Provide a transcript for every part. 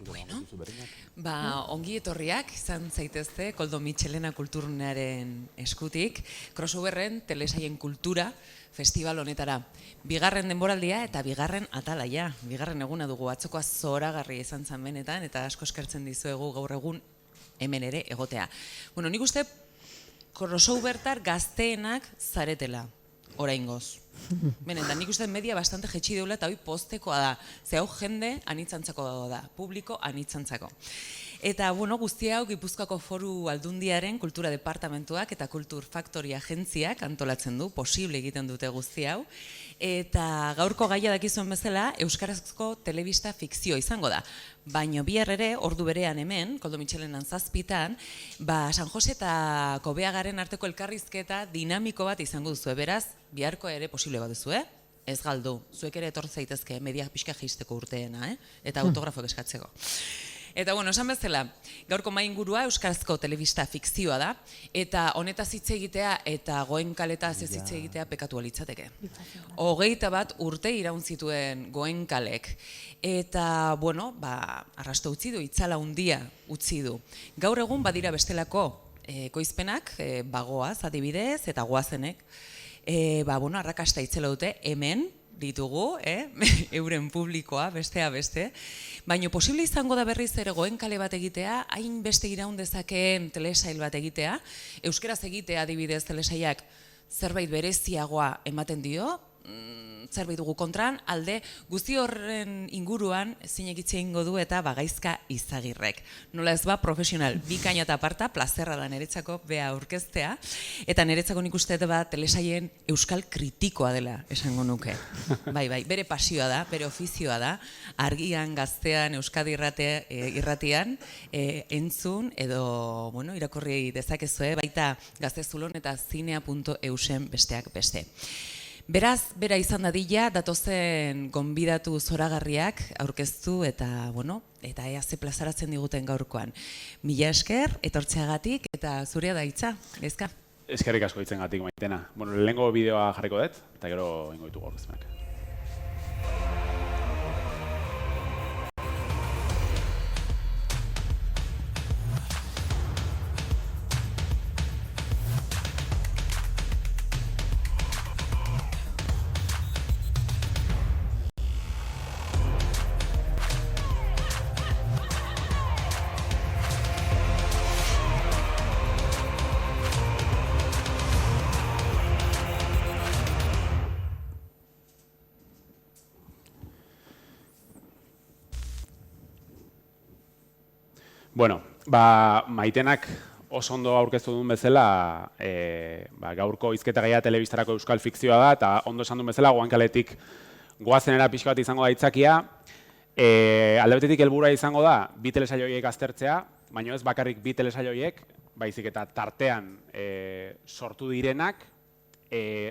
Bueno, ongi etorriak izan zaitezte Koldo Mitxelena Kulturnearen eskutik, crossoverren telesaien kultura festival honetara. Bigarren denboraldia eta bigarren atalaia. Bigarren eguna dugu, atzokoa zoragarria izan zen benetan, eta asko eskertzen dizuegu gaur egun hemen ere egotea. Bueno, nik uste crossovertar gazteenak zaretela, oraingoz. Benetan, nik uste media bastante jetxi deula eta hoi poztekoa da. Ze hau jende anitzantzako da, publiko anitzantzako. Eta, bueno, guzti hau Gipuzkoako Foru Aldundiaren Kultura Departamentuak eta Kultur Factory agentziak antolatzen du, posible egiten dute guzti hau. Eta gaurko gaia dakizuen bezala, euskarazko telebista fikzio izango da. Baina bihar ere, ordu berean hemen, Koldo Mitxelenan 7:00, San Jose eta Kobeagaren arteko elkarrizketa dinamiko bat izango duzu. Beraz, biharko ere posible bat duzu, ez galdu. Zuek ere etor zaitezke mediak pixka jeisteko urteena, eta autografoak eskatzeko. Eta, bueno, esan bezala, gaurko maingurua euskarazko telebista fikzioa da, eta honetaz hitz egitea eta Goenkaletaz ez hitz egitea pekatua litzateke. 21 urte iraun zituen Goenkalek. Eta, bueno, arrasto utzi du, itzala handia utzi du. Gaur egun badira bestelako ekoizpenak, Bagoaz adibidez, eta Goazenek, arrakasta itzela dute hemen, ditugu, euren publikoa, bestea beste, baina posible izango da berriz ere Goenkale bat egitea, hain beste iraun dezakeen telesail bat egitea, euskeraz egitea adibidez telesaiak zerbait bereziagoa ematen dio, zerbait dugu kontran, alde guzti horren inguruan zinegitze ingo du eta Bagaizka Izagirrek. Nola ez profesional, bikaina eta aparta, plazerra da niretzako bea aurkeztea, eta niretzako nik uste telesaien euskal kritikoa dela esango nuke. Bai, bere pasioa da, bere ofizioa da, argian, gaztean, Euskadi irratian, entzun edo, irakurri dezakezue, baita Gaztezulon eta zinea.eusen besteak beste. Beraz, bera izan dadila, datozen gonbidatu zoragarriak aurkeztu eta, eta ea ze plazaratzen diguten gaurkoan. Mila esker, etortzeagatik eta zurea da hitza, ezka? Eskerrik asko hitzengatik Maitena. Lehengo bideoa jarriko dut, eta gero ingo ditugu aurkezpenak. Bueno, Maitenak oso ondo aurkeztu duen bezala, gaurko hizketa gaia telebistarako euskal fikzioa da, eta ondo esan duen bezala, Goenkaletik Goazenera pixka bat izango da aitzakia. Alde batetik helburua izango da, bi telesail horiek aztertzea, baina ez bakarrik bi telesail horiek, baizik eta tartean sortu direnak,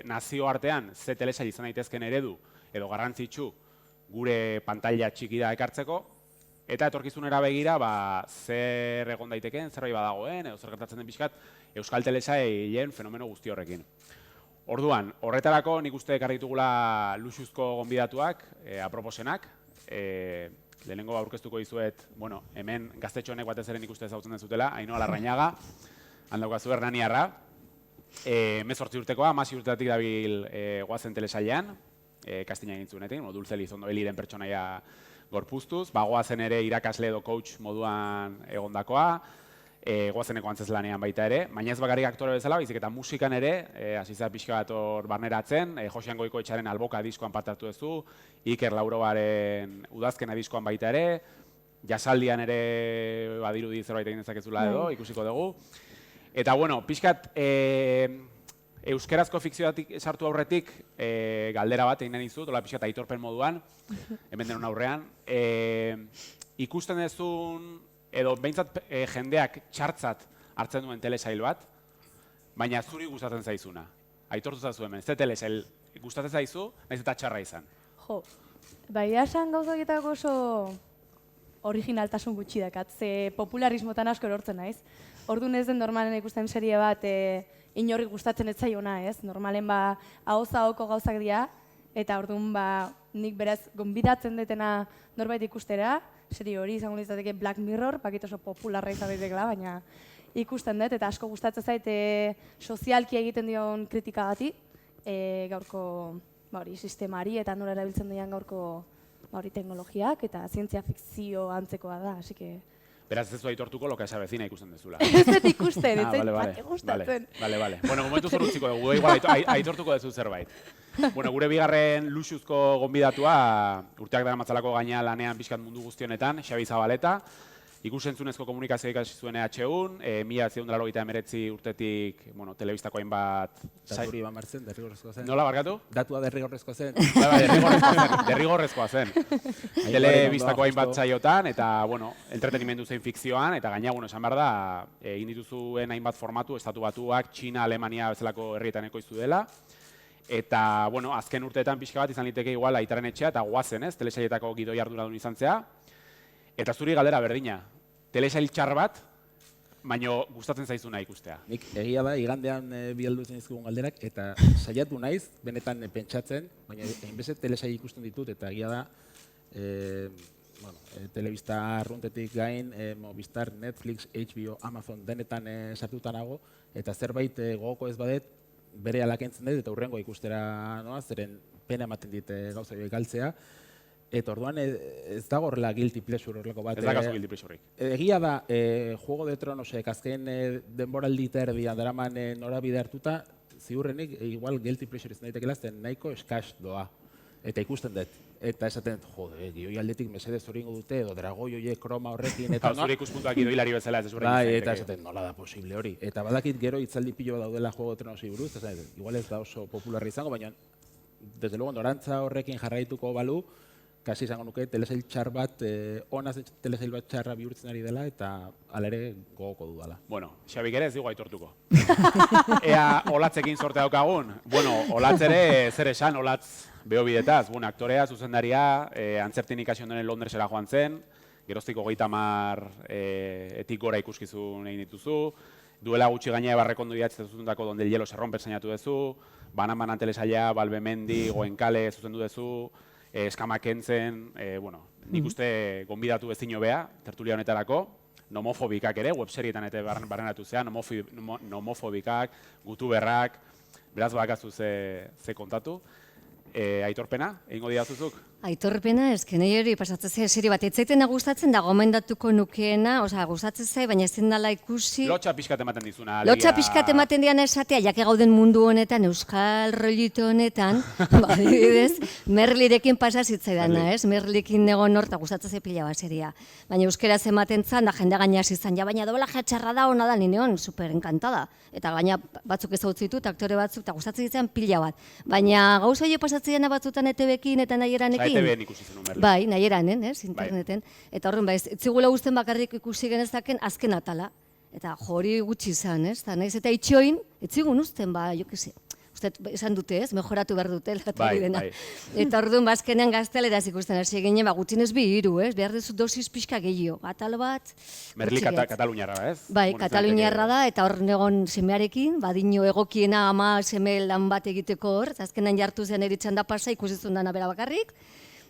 nazioartean ze telesail izan daitezken eredu, edo garrantzitsu gure pantalla txikira ekartzeko, eta etorkizunera begira, zer egon daiteken, zerbait badagoen, edo zer gertatzen den pixkat, euskal telesailen fenomeno guzti horrekin. Orduan, horretarako nik uste ekarri ditugula luxuzko gonbidatuak, aproposenak. Lehenengo aurkeztuko dizuet, hemen gaztetxo honek batez ere nik uste ezagutzen dezutela, Ainhoa Larrañaga, handaukazu Hernaniarra. 18 urtekoa, 16 urtetik dabil Goazen telesailean, kastina egin zuenetik, Dulce Elizondo Eliren pertsonaia gorpuztuz, Goazen ere irakasle edo coach moduan egondakoa, Goazeneko antzeslanean baita ere, baina ez bakarrik aktore bezala, baizik eta musikan ere, hasi pixka bat hor barneratzen, Josean Goikoetxearen Alboka diskoan parte hartu duzu, Iker Laurobaren Udazkena diskoan baita ere, Jasaldian ere badirudi zerbait egin dezakezula edo, ikusiko dugu. Eta, pixkat euskerazko fikzioatik sartu aurretik galdera bat egin dizut, dola pixkat aitorpen moduan, hemen denon aurrean. Ikusten duzun, edo behintzat jendeak txartzat hartzen duen telesail bat, baina zuri gustatzen zaizuna. Aitortu zazu hemen, ze telesail gustatzen zaizu, nahiz eta txarra izan. Jo, baina esan gauza horietako oso originaltasun gutxi dakat, ze popularismotan asko erortzen naiz. Orduan ez den normalen ikusten serie bat inorri gustatzen ez zaiona, ez? Normalen ahoz-ahoko gauzak dira, eta orduan nik beraz gonbidatzen detena norbait ikustera, serie hori izango litzateke Black Mirror, bakit oso popularra izan daitekela, baina ikusten dut, eta asko gustatzen zait sozialki egiten dion kritikagatik, gaurko sistemari eta nola erabiltzen dian gaurko teknologiak eta zientzia fikzio antzekoa da, así que... Beraz ez du aitortuko loka esa vecina ikusten dezula. Ez dut ikusten, ez zait bat gustatzen. Vale. Bueno, momentu zor utziko dugu, igual aitortuko dezu zerbait. Bueno, gure bigarren luxuzko gonbidatua, urteak dara matzalako gaina lanean pixkat mundu guztionetan, Xabi Zabaleta, ikusentzunezko komunikazioa ikasi zuen EH-un, 1989 urtetik, telebistako hainbat... Datu hori ban bartzen, derrigorrezkoa zen. Nola barkatu? Datua derrigorrezkoa zen. Derrigorrezkoa zen. Telebistako hainbat saiotan, eta, entretenimendu zein fikzioan, eta gaina, esan behar da, egin dituzuen hainbat formatu, Estatu Batuak, Txina, Alemania bezalako herrietan ekoiztu dela, eta, azken urteetan pixka bat izan liteke igual Aitaren Etxea, eta guazen, ez, telesailetako gidoi arduradun izan zea. Eta zuri galdera berdina, telesail txar bat, baino gustatzen zaizuna ikustea. Nik egia da, igandean bialdu zen izkugun galderak, eta saiatu naiz, benetan pentsatzen, baina hainbeste telesail ikusten ditut, eta egia da, telebista arruntetik gain, Movistar, Netflix, HBO, Amazon, denetan sartuta nago, eta zerbait gogoko ez badet, bere alakentzen dut, eta hurrengo ikustera noa, zeren pena ematen dit gauza galtzea. Eta orduan ez dago horrela guilty pleasure horrelako bat. Ez da kasu guilty pleasureik. Egia da, Juego de Tronosek azken denboraldi erdian daraman norabide hartuta, ziurrenik igual guilty pleasure izan daitekela, zen nahiko eskas doa. Eta ikusten dut. Eta esaten dut, jode, gioi aldetik mesedez hori ingo dute, edo dragoi oie kroma horrekin. Eta zure ikuspuntuak gidoilari bezala ez ezberdin bai, izan eta esaten, nola da posible hori. Eta badakit gero hitzaldi pilo daudela Juego de Tronosi buruz, igual ez da oso popularra izango, baina desde luego norantza horrekin jarraituko balu, kasi izango nuke telesail txar bat, honaz telesail bat txarra bihurtzen ari dela, eta hala ere gogoko dudala. Bueno, Xabik ere ez digu aitortuko. Ea olatzekin sorte daukagun. Olatz ere zer esan, olatz beho bidetaz. Aktorea, zuzendaria, antzertin ikasi ondoren Londresera joan zen, geroztik 30 etik gora ikuskizun egin dituzu, duela gutxi gaina barrekondo idatzen zuzendako Donde el hielo se rompe sainatu duzu, banan telesaila, Balbemendi, Goenkale zuzendu duzu, eskamak entzen, nik uste gonbidatu ezin hobea, tertulia honetarako, nomofobikak ere, webserietan eta barrenatu zean, nomofobikak, gutuberrak, beraz bakazu ze kontatu. Aitorpena, egingo didazuzuk? Aitorpena, nahi hori pasatzen serie bat, etzaitena gustatzen da gomendatuko nukeena, gustatzen zai, baina ezin dela ikusi... Lotxa pixkat ematen dizuna. Lotxa pixkat ematen dian esatea, jake gauden mundu honetan, euskal rollito honetan, adibidez, Merlirekin pasa zitzaidana, ez? Merlikin egon horta gustatzen zai pila bat seria. Baina euskeraz ematen zan, da jende gaina izan, baina doblaje txarra da hona da, nineon, super enkantada. Eta gaina batzuk ezautzi ditut, aktore batzuk, eta gustatzen zitzen pila bat. Baina gauza hori pasatzen batzutan ETV-ekin eta nahieran ETV-en ikusi zenun Merli. Bai, nahieranen, interneten. Eta horren, etzigula guzten bakarrik ikusi genezaken azken atala. Eta hori gutxi izan, ez? Naiz eta itxoin, etzigun uzten, jo kese. Esan dute, ez? Mejoratu behar dute, bai. Eta orduan, azkenean gazteleraz ikusten hasi eginen, gutxinez 2 3, ez? Behar dezu dosis pixka gehiago. Atal bat... Merli kataluniarra da, ez? Bai, kataluniarra da, eta hor negon semearekin, badino egokiena ama seme lan bat egiteko hor, azkenean jartu zen eritzen da pasa, ikusizun dana bera bakarrik,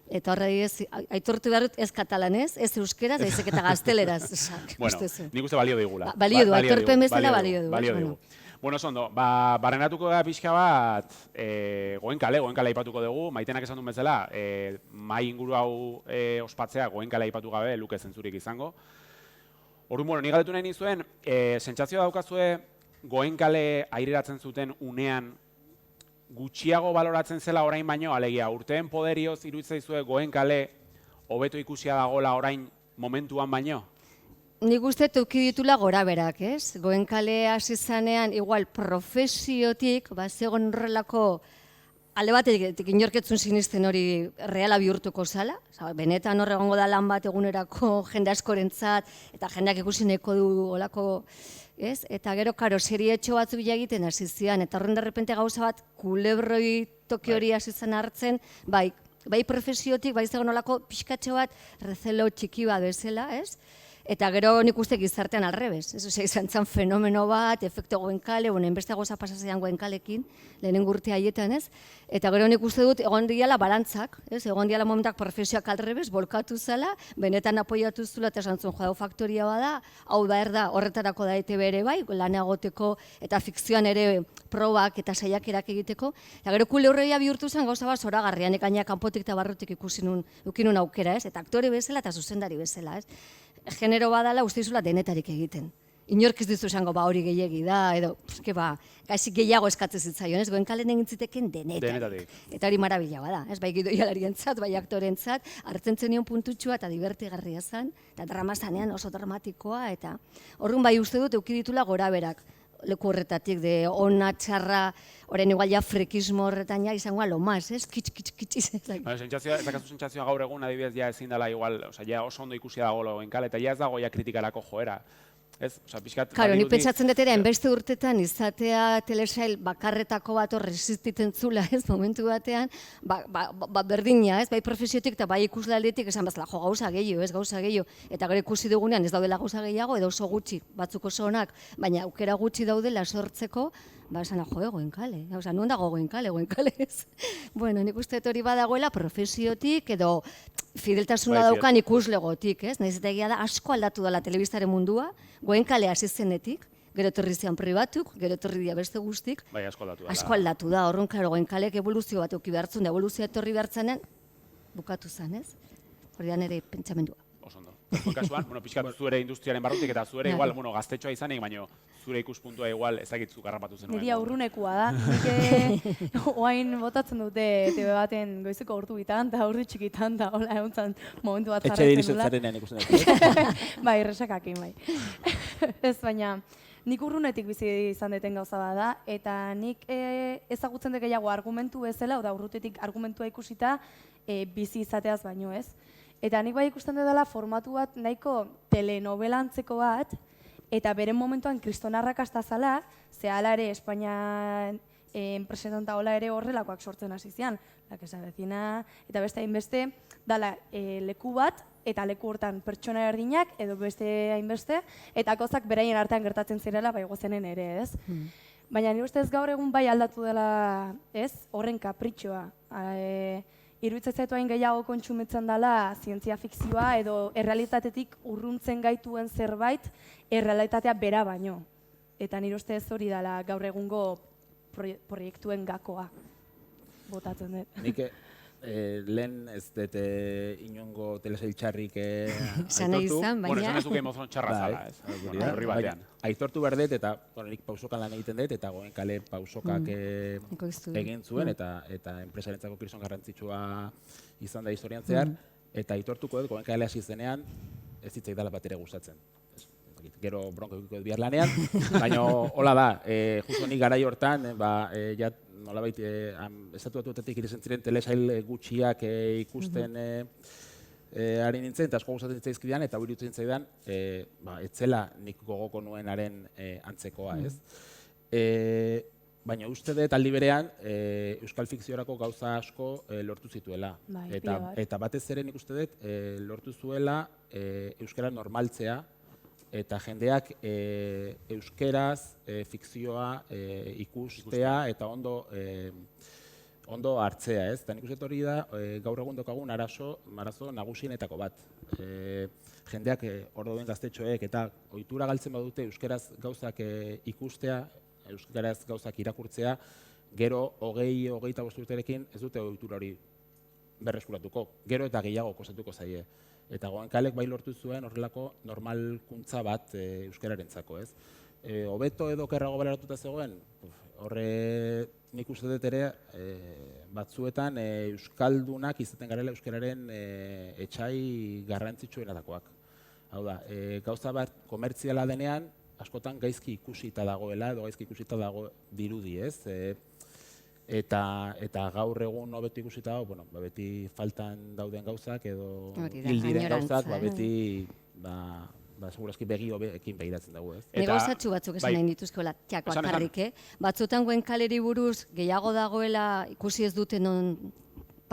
eta horre aitortu behar dut ez katalanez, ez euskeraz, ezek eta gazteleraz. Bueno, nik uste balio digula. Balio du, aitorpen bezala balio du. Bueno, zondo, barrenatuko da pixka bat, Goenkale aipatuko dugu, Maitenak esan duen bezala, mai inguru hau ospatzea Goenkale aipatu gabe, luke zentzurik izango. Orduan, nik galdetu nahi nizuen, sentsazioa daukazue Goenkale aireratzen zuten unean gutxiago baloratzen zela orain baino, alegia, urteen poderioz iruditzea Goenkale hobeto ikusia dagoela orain momentuan baino? Nik uste teuki ditula gora berak, ez? Goenkale hasi zanean, igual profesiotik, zegoen horrelako alde batetik inorketzun sinisten hori reala bihurtuko zala, benetan hor egongo da lan bat egunerako jende askorentzat, eta jendeak ikusi nahiko du olako, ez? Eta gero, karo, serietxo batzuk bila egiten hasi zian, eta horren derrepente gauza bat kulebroi toki hori hasi zen hartzen, bai profesiotik, bai zegoen olako pixkatxo bat rezelo txiki bat bezala, ez? Eta gero nik uste gizartean alrebez. Ez izan zen fenomeno bat, efektu Goenkale, beste goza pasazean Goenkalekin, lehenengo urte haietan, ez? Eta gero nik uste dut egon diala balantzak, ez? Egon diala momentak profesioak alrebez, bolkatu zela, benetan apoiatu zula eta esan zuen joa faktoria bada, hau behar da, horretarako da ETB ere bai, lan egoteko eta fikzioan ere probak eta saiakerak egiteko. Eta gero kule horreia bihurtu zen gauza bat zoragarrian, gaina kanpotik eta barrutik ukinun aukera, ez? Eta aktore bezala eta zuzendari bezala, ez? Genero badala uste izula denetarik egiten. Inork ez dizu esango hori gehiegi da, edo, gazik gehiago eskatzen zitzaion, ez? Goenkalen egin ziteken denetarik. Eta hori marabila bada, ez? Bai gidoialarientzat, bai aktorentzat, hartzen zenion puntutxua eta divertigarria zen, eta drama zanean oso dramatikoa, eta horren bai uste dut eukiditula gora berak. Leku horretatik, de ona, txarra, orain igual ja frekismo horretan ja izangoa lo más, ez? Kitsch. Ezakazu sentsazioa gaur egun adibidez ja ezin dela igual, ja oso ondo ikusia dago Goenkale, eta ja ez dago ja kritikarako joera. Ez, pixkat... Karo, nik pentsatzen dut ere, enbeste urtetan izatea telesail bakarretako bat hor resistiten zula, ez, momentu batean, berdina, ez, bai profesiotik eta bai ikuslaldetik esan bezala, jo, gauza gehiago, eta gero ikusi dugunean ez daudela gauza gehiago, edo oso gutxi, batzuk oso onak, baina aukera gutxi daudela sortzeko, esan, Goenkale, non dago Goenkale ez. Bueno, nik uste hori badagoela profesiotik edo fideltasuna daukan ikuslegotik, ez? Nahiz eta egia da asko aldatu dela telebistaren mundua, Goenkale hasi zenetik, gero etorri zian pribatuk, gero etorri dira beste guztik. Bai, asko aldatu da, horren, klaro, Goenkalek evoluzio bat euki behartzen da, evoluzioa etorri behartzenean, bukatu zen, ez? Hori da nire pentsamendua. Osondo. Kasuan, pixkat zure industriaren barrutik eta zure igual, gaztetxoa izanik, baina zure ikuspuntua igual ezagitzu garrapatu zenuen. Niri aurrunekua da. Nik oain botatzen dute TV baten goizeko ordu bitan, eta ordu txikitan, eta hola eguntzen momentu bat jarretzen dula. Etxe dirizetzarenean ikusten dut. Bai, resakakin, bai. Ez, baina, nik urrunetik bizi izan deten gauza bada, eta nik ezagutzen dut gehiago argumentu bezala, oda urrutetik argumentua ikusita bizi izateaz baino ez. Eta nik bai ikusten dela formatu bat nahiko telenovelantzeko bat, eta beren momentuan kriston arrakasta zala, ze hala ere Espainian enpresetanta hola ere horrelakoak sortzen hasi zian, La que se avecina, eta beste hainbeste, dala leku bat, eta leku hortan pertsona erdinak, edo beste hainbeste, eta gauzak beraien artean gertatzen zirela, bai gozenen ere, ez? Baina nire ustez gaur egun bai aldatu dela, ez? Horren kapritxoa. Iruditzen zaitu hain gehiago kontsumitzen dela zientzia fikzioa edo errealitatetik urruntzen gaituen zerbait errealitatea bera baino. Eta nire ustez hori dela gaur egungo proiektuen gakoa botatzen dut. Nik lehen ez dut inongo telesail txarrik aitortu. Bueno, esan ez du Game of Thrones txarra zala, ez? Horri batean. Aitortu behar dut, eta nik pausokan lan egiten dut, eta Goenkale pausokak egin zuen, eta enpresarentzako kirson garrantzitsua izan da historian zehar, eta aitortuko dut Goenkale hasi zenean ez hitzaik dela bat ere gustatzen. Gero bronko egiko dut bihar lanean, baina hola da, justo nik garai hortan, nolabait, estatu batuetatik irizen ziren telesail gutxiak ikusten ari nintzen, eta asko gustatzen zitzaizkidan, eta hori dutzen zaidan, etzela nik gogoko nuenaren antzekoa, ez? Baina uste dut aldi berean, euskal fikziorako gauza asko lortu zituela. Eta batez ere nik uste dut lortu zuela euskara normaltzea, eta jendeak euskeraz fikzioa ikustea eta ondo hartzea, ez? Eta nik uste hori da gaur egun daukagun arazo nagusienetako bat. Jendeak hor dauden gaztetxoek eta ohitura galtzen badute euskeraz gauzak ikustea, euskaraz gauzak irakurtzea, gero 20-25 urterekin ez dute ohitura hori berreskuratuko. Gero eta gehiago kostatuko zaie. Eta Goenkalek bai lortu zuen horrelako normalkuntza bat euskararentzako, ez? Hobeto edo kerrago baleratuta zegoen, horre nik uste dut ere batzuetan euskaldunak izaten garela euskararen etxai garrantzitsuenetakoak. Hau da, gauza bat komertziala denean, askotan gaizki ikusita dagoela edo gaizki ikusita dago dirudi, ez? Eta gaur egun hobeto ikusita dago, beti faltan dauden gauzak edo hil diren gauzak, beti segurazki begi hobeekin begiratzen dugu, ez? Negauzatxu batzuk esan nahi dituzkoela, bakarrik, batzutan Goenkaleri buruz gehiago dagoela ikusi ez duten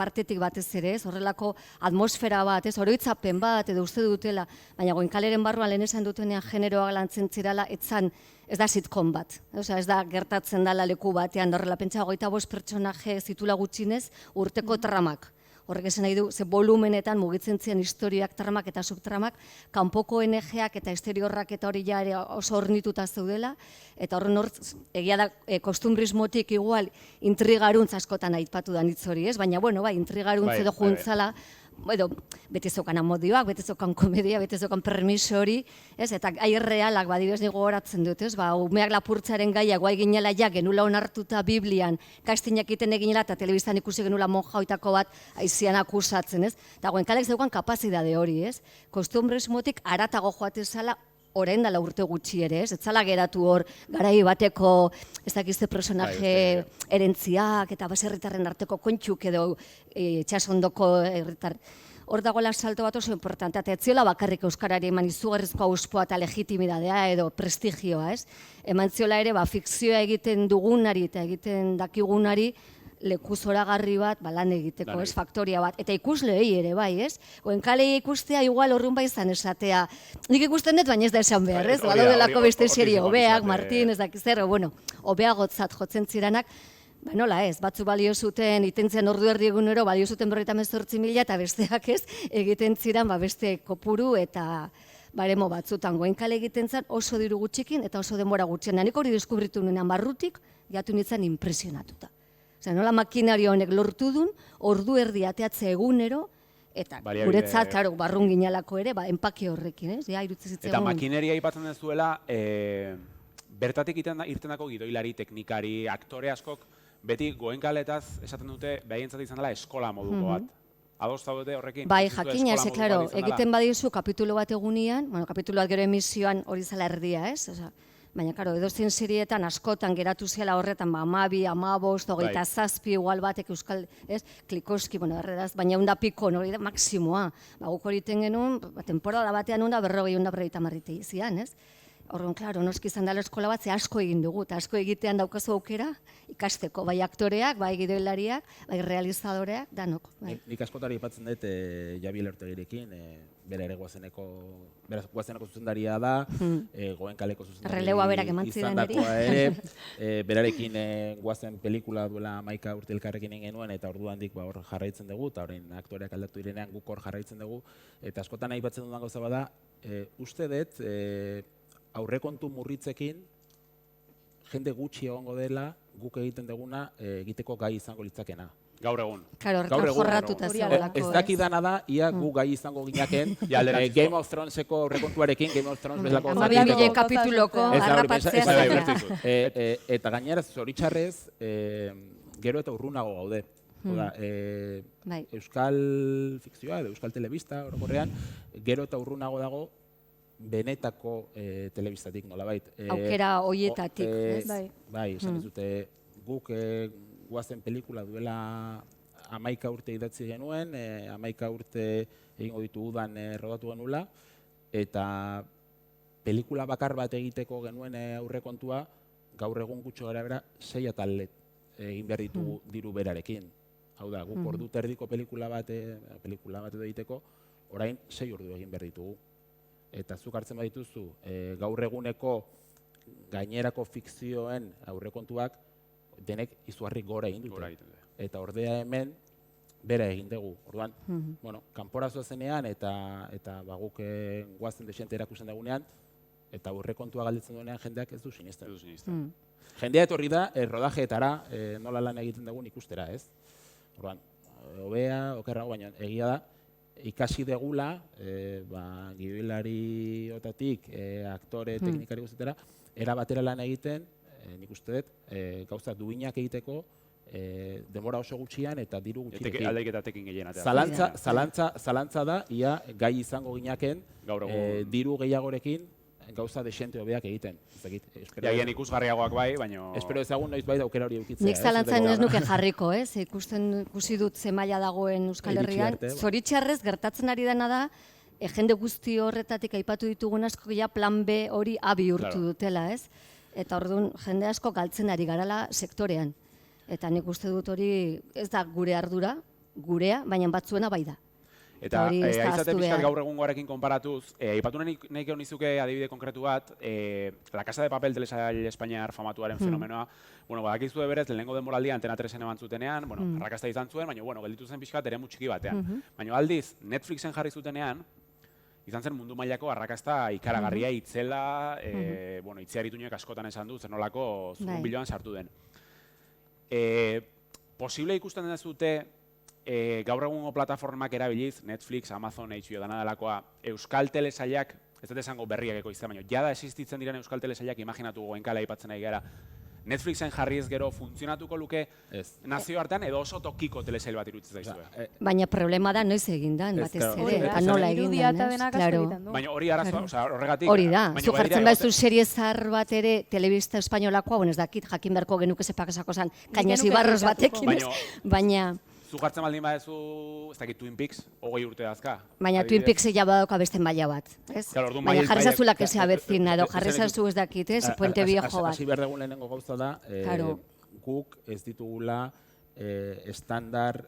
partetik batez ere, ez, horrelako atmosfera bat, ez, oroitzapen bat, edo uste dutela, baina Goenkaleren barruan lehen esan dutenean generoak lantzen zirala, ez da sitcom bat, osea, ez da gertatzen dela leku batean, horrela pentsa 25 pertsonaje zitula gutxinez urteko tramak. Horrek esan nahi du, ze volumenetan mugitzen ziren historioak, tramak eta subtramak, kanpoko ONG-ak eta exteriorrak eta hori ja ere oso hornituta zeudela, eta horren egia da kostumbrismotik igual intrigaruntz askotan aipatu da hitz hori, ez? Baina, bueno, intrigaruntz edo juntzala, beti zeukan amodioak, beti zeukan komedia, beti zeukan permiso hori, ez? Eta gai realak, adibidez nigo gogoratzen dut, ez? Umeak lapurtzaren gaiak, guai ginela ja, genula onartuta Biblian, kastinak iten eginela, eta telebistan ikusi genula monja hoitako bat aizian akusatzen, ez? Eta Goenkalek zeukan kapazidade hori, ez? Kostumbrismotik aratago joate zala, orain dela urte gutxi ere, ez? Ez zala geratu hor, garai bateko, ez dakizte personaje erentziak, eta baserritarren arteko kontxuk edo itxasondoko herritar. Hor dagoela salto bat oso importantea, eta ez ziola bakarrik euskarari eman izugarrizko auspoa eta legitimidadea edo prestigioa, ez? Eman ziola ere, fikzioa egiten dugunari eta egiten dakigunari, leku zoragarri bat lan egiteko, ez, faktoria bat. Eta ikusleei ere, bai, ez? Goenkalei ikustea igual horrun bai izan esatea. Nik ikusten dut, baina ez da esan behar, ez? Badaudelako beste serie hobeak, Martin, ez dakiz zer, hobeagotzat jotzen ziranak, nola ez, batzu balio zuten, itentzen ordu erdi egunero, balio zuten 58.000 eta besteak ez, egiten ziran beste kopuru eta baremo batzutan. Goenkale egiten zen oso diru gutxikin eta oso denbora gutxien. Nik hori deskubritu nuenean barrutik, jatu nintzen impresionatuta. Osea, nola makinario honek lortu dun, ordu erdi ateatze egunero, eta guretzat, klaro, barrun ginalako ere, enpake horrekin, ez? Eta makineria aipatzen dezuela, bertatik irtendako gidoilari, teknikari, aktore askok, beti Goenkaletaz esaten dute, behaientzat izan dela eskola moduko bat. Ados zaudete horrekin? Bai, jakina, ez, klaro, egiten badizu kapitulo bat egunian, kapitulo bat gero emisioan hori zela erdia, ez? Baina, karo, edozein serietan askotan geratu zela horretan, 12, 15, 27, igual batek euskal, ez, Klikoski, erredaz, baina unda piko, hori da, maksimoa. Guk hori ten genuen, temporada batean unda 40 izian, ez? Horren, klaro, noski izan dela eskola bat, ze asko egin dugu, eta asko egitean daukazu aukera, ikasteko, bai aktoreak, bai gidoilariak, bai realizadoreak, danok. Nik askotari ipatzen dut Jabiel Ortegirekin, bera ere guazeneko zuzendaria da, Goenkaleko zuzendaria izandakoa ere, berarekin guazen pelikula duela 11 urte elkarrekin egin genuen, eta orduan dik hor jarraitzen dugu, eta horrein aktoreak aldatu direnean guk hor jarraitzen dugu, eta askotan aipatzen dudan gauza bada, uste dut, aurrekontu murritzekin, jende gutxi egongo dela, guk egiten duguna egiteko gai izango litzakena. Gaur egun. Karo, horretan jorratuta zegoelako. Ez dakidana da, ia gu gai izango ginaken, Game of Throneseko aurrekontuarekin, Game of Thrones bezalako... 12 kapituloko harrapatzea. Eta gainera, zoritxarrez, gero eta urrunago gaude. Euskal fikzioa, euskal telebista, orokorrean, gero eta urrunago dago, benetako telebistatik nolabait. Aukera hoietatik. Bai, esan dizute, guk guazen pelikula duela 11 urte idatzi genuen, 11 urte egingo ditu udan rodatu genuela, eta pelikula bakar bat egiteko genuen aurrekontua, gaur egun gutxo gara bera, 6 atal egin behar ditugu diru berarekin. Hau da, guk ordu terdiko pelikula bat edo egiteko, orain 6 ordu egin behar ditugu. Eta zuk hartzen badituzu, gaur eguneko gainerako fikzioen aurrekontuak denek izugarri gora egin dute. Eta ordea hemen bera egin dugu. Orduan, kanpora zoazenean eta guk guazen desente erakusten dugunean, eta aurrekontua galditzen duenean jendeak ez du sinisten. Jendea etorri da, rodajeetara nola lan egiten dugun ikustera, ez? Orduan, hobea, okerrago, baina egia da, ikasi degula, gidoilariotatik, aktore, teknikari guztietara, era batera lan egiten, nik uste dut, gauza duinak egiteko, denbora oso gutxian eta diru gutxirekin. Aldaiketatekin gehien. Zalantza da, ia gai izango ginaken, diru gehiagorekin, gauza desente hobeak egiten. Jagien ikusgarriagoak bai, baina... Espero ezagun noiz bai daukera hori eukitzea. Nik zalantzan ez nuke jarriko, ez? Ikusi dut ze maila dagoen Euskal Herrian. Zoritxarrez gertatzen ari dena da, jende guzti horretatik aipatu ditugun asko ja plan B hori A bihurtu dutela, ez? Eta orduan jende asko galtzen ari garala sektorean. Eta nik uste dut hori ez da gure ardura, gurea, baina batzuena bai da. Eta hori ez da aizate ahaztu pixkat behar. gaur egungoarekin konparatuz, aipatu nahi nizuke adibide konkretu bat, La Casa de Papel telesail espainiar famatuaren fenomenoa, bueno, badakizue berez, lehenengo denboraldia Antena 3en eman zutenean, bueno, arrakasta izan zuen, baina, bueno, gelditu zen pixkat eremu txiki batean. Baina aldiz, Netflixen jarri zutenean, izan zen mundu mailako arrakasta ikaragarria itzela, bueno, itziarituñek askotan esan du, zer nolako zurrun biloan sartu den. Posible ikusten dezute, gaur egungo plataformak erabiliz, Netflix, Amazon, HBO dana delakoa, euskal telesailak, ez dut esango berriak ekoiztea, baina jada existitzen diren euskal telesailak imaginatu goenkala aipatzen ari gara. Netflixen jarriz gero funtzionatuko luke nazioartean edo oso tokiko telesail bat iruditzen zaizue. Baina problema da noiz egindan, batez ere, eta nola egindan, ez? Claro. Baina hori arazoa, horregatik... Hori da, zu jartzen baizu serie zahar bat ere, telebista espainolakoa, bueno, ez dakit, jakin beharko genuke zepakasako zan, Cañas Ibarros batekin, baina... Zu jartzen baldin badezu, ez dakit Twin Peaks, 20 urte dazka. Baina Twin Peaks ja badauka beste maila bat, ez? Baina jarri zazula que se abezina, edo jarri zazu ez dakit, ez? Puente Viejo bat. Hasi behar dugun lehenengo gauza da, guk ez ditugula estandar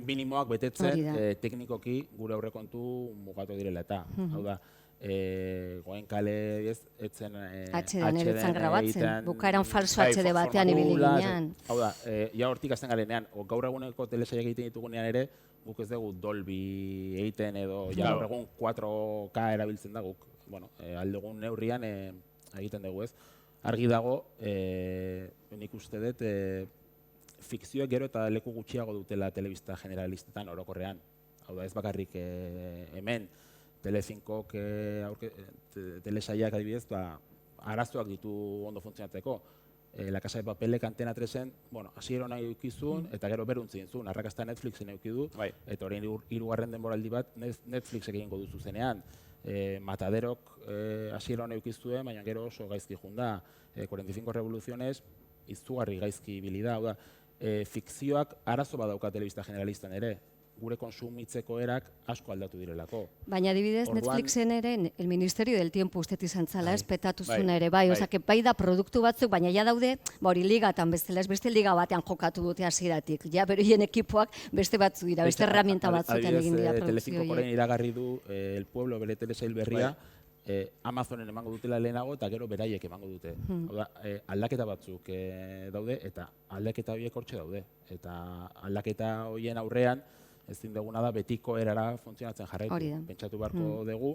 minimoak betetzen teknikoki gure aurrekontu mugatu direla eta. Hau da, Goenkale etzen HD-an grabatzen, bukaeran falso HD batean ibili ginean. Hau da, ja hortik azten garenean, gaur eguneko telesailak egiten ditugunean ere, guk ez dugu Dolby egiten edo gaur egun 4K erabiltzen da guk. Bueno, aldegun neurrian egiten dugu ez. Argi dago, nik uste dut, fikzioek gero eta leku gutxiago dutela telebista generalistetan orokorrean. Hau da, ez bakarrik hemen, Telefinkok telesailak adibidez, arazoak ditu ondo funtzionatzeko. La Casa de Papelek Antena 3en, bueno, hasiero nahi eukizun, eta gero beruntzien zuen, arrakasta Netflixen eukidu, eta orain hirugarren denboraldi bat Netflixek egingo du zuzenean. Mataderok hasiero nahi eukizuen, baina gero oso gaizki junda. 45 revoluciones, izugarri gaizki bilida, hau da, fikzioak arazo badauka telebista generalistan ere. Gure konsumitzeko erak asko aldatu direlako. Baina adibidez, Netflixen ere, el Ministerio del Tiempo usted izan zala, espetatu zuna ere, bai, osea, bai da produktu batzuk, baina ja daude, hori ligatan bestela, ez beste liga batean jokatu dute hasieratik. Ja, beroien ekipoak beste batzu dira, beste herramienta batzuetan egin dira produkzio. Telefinkok orain iragarri du El Pueblo bere telesail berria, Amazonen emango dutela lehenago eta gero beraiek emango dute. Hau da, aldaketa batzuk daude eta aldaketa horiek hortxe daude. Eta aldaketa horien aurrean, ezin duguna da betiko erara funtzionatzen jarraitu. Pentsatu beharko dugu.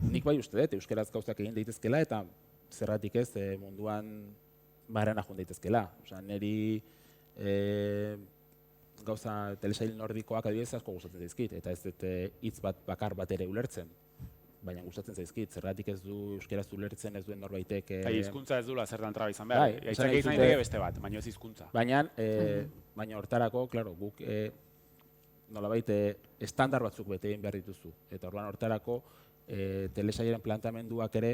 Nik bai uste dut, euskaraz gauzak egin daitezkela eta zerratik ez munduan barrena joan daitezkela. Osea, niri gauza telesail nordikoak adibidez asko gustatzen zaizkit, eta ez dut hitz bat bakar bat ere ulertzen. Baina gustatzen zaizkit, zergatik ez du euskaraz ulertzen ez duen norbaitek... Hizkuntza ez duela zertan traba izan behar. Aitzak egin nahi beste bat, baina ez hizkuntza. Baina hortarako, klaro, guk nolabait estandar batzuk bete egin behar dituzu. Eta orduan hortarako telesailaren plantamenduak ere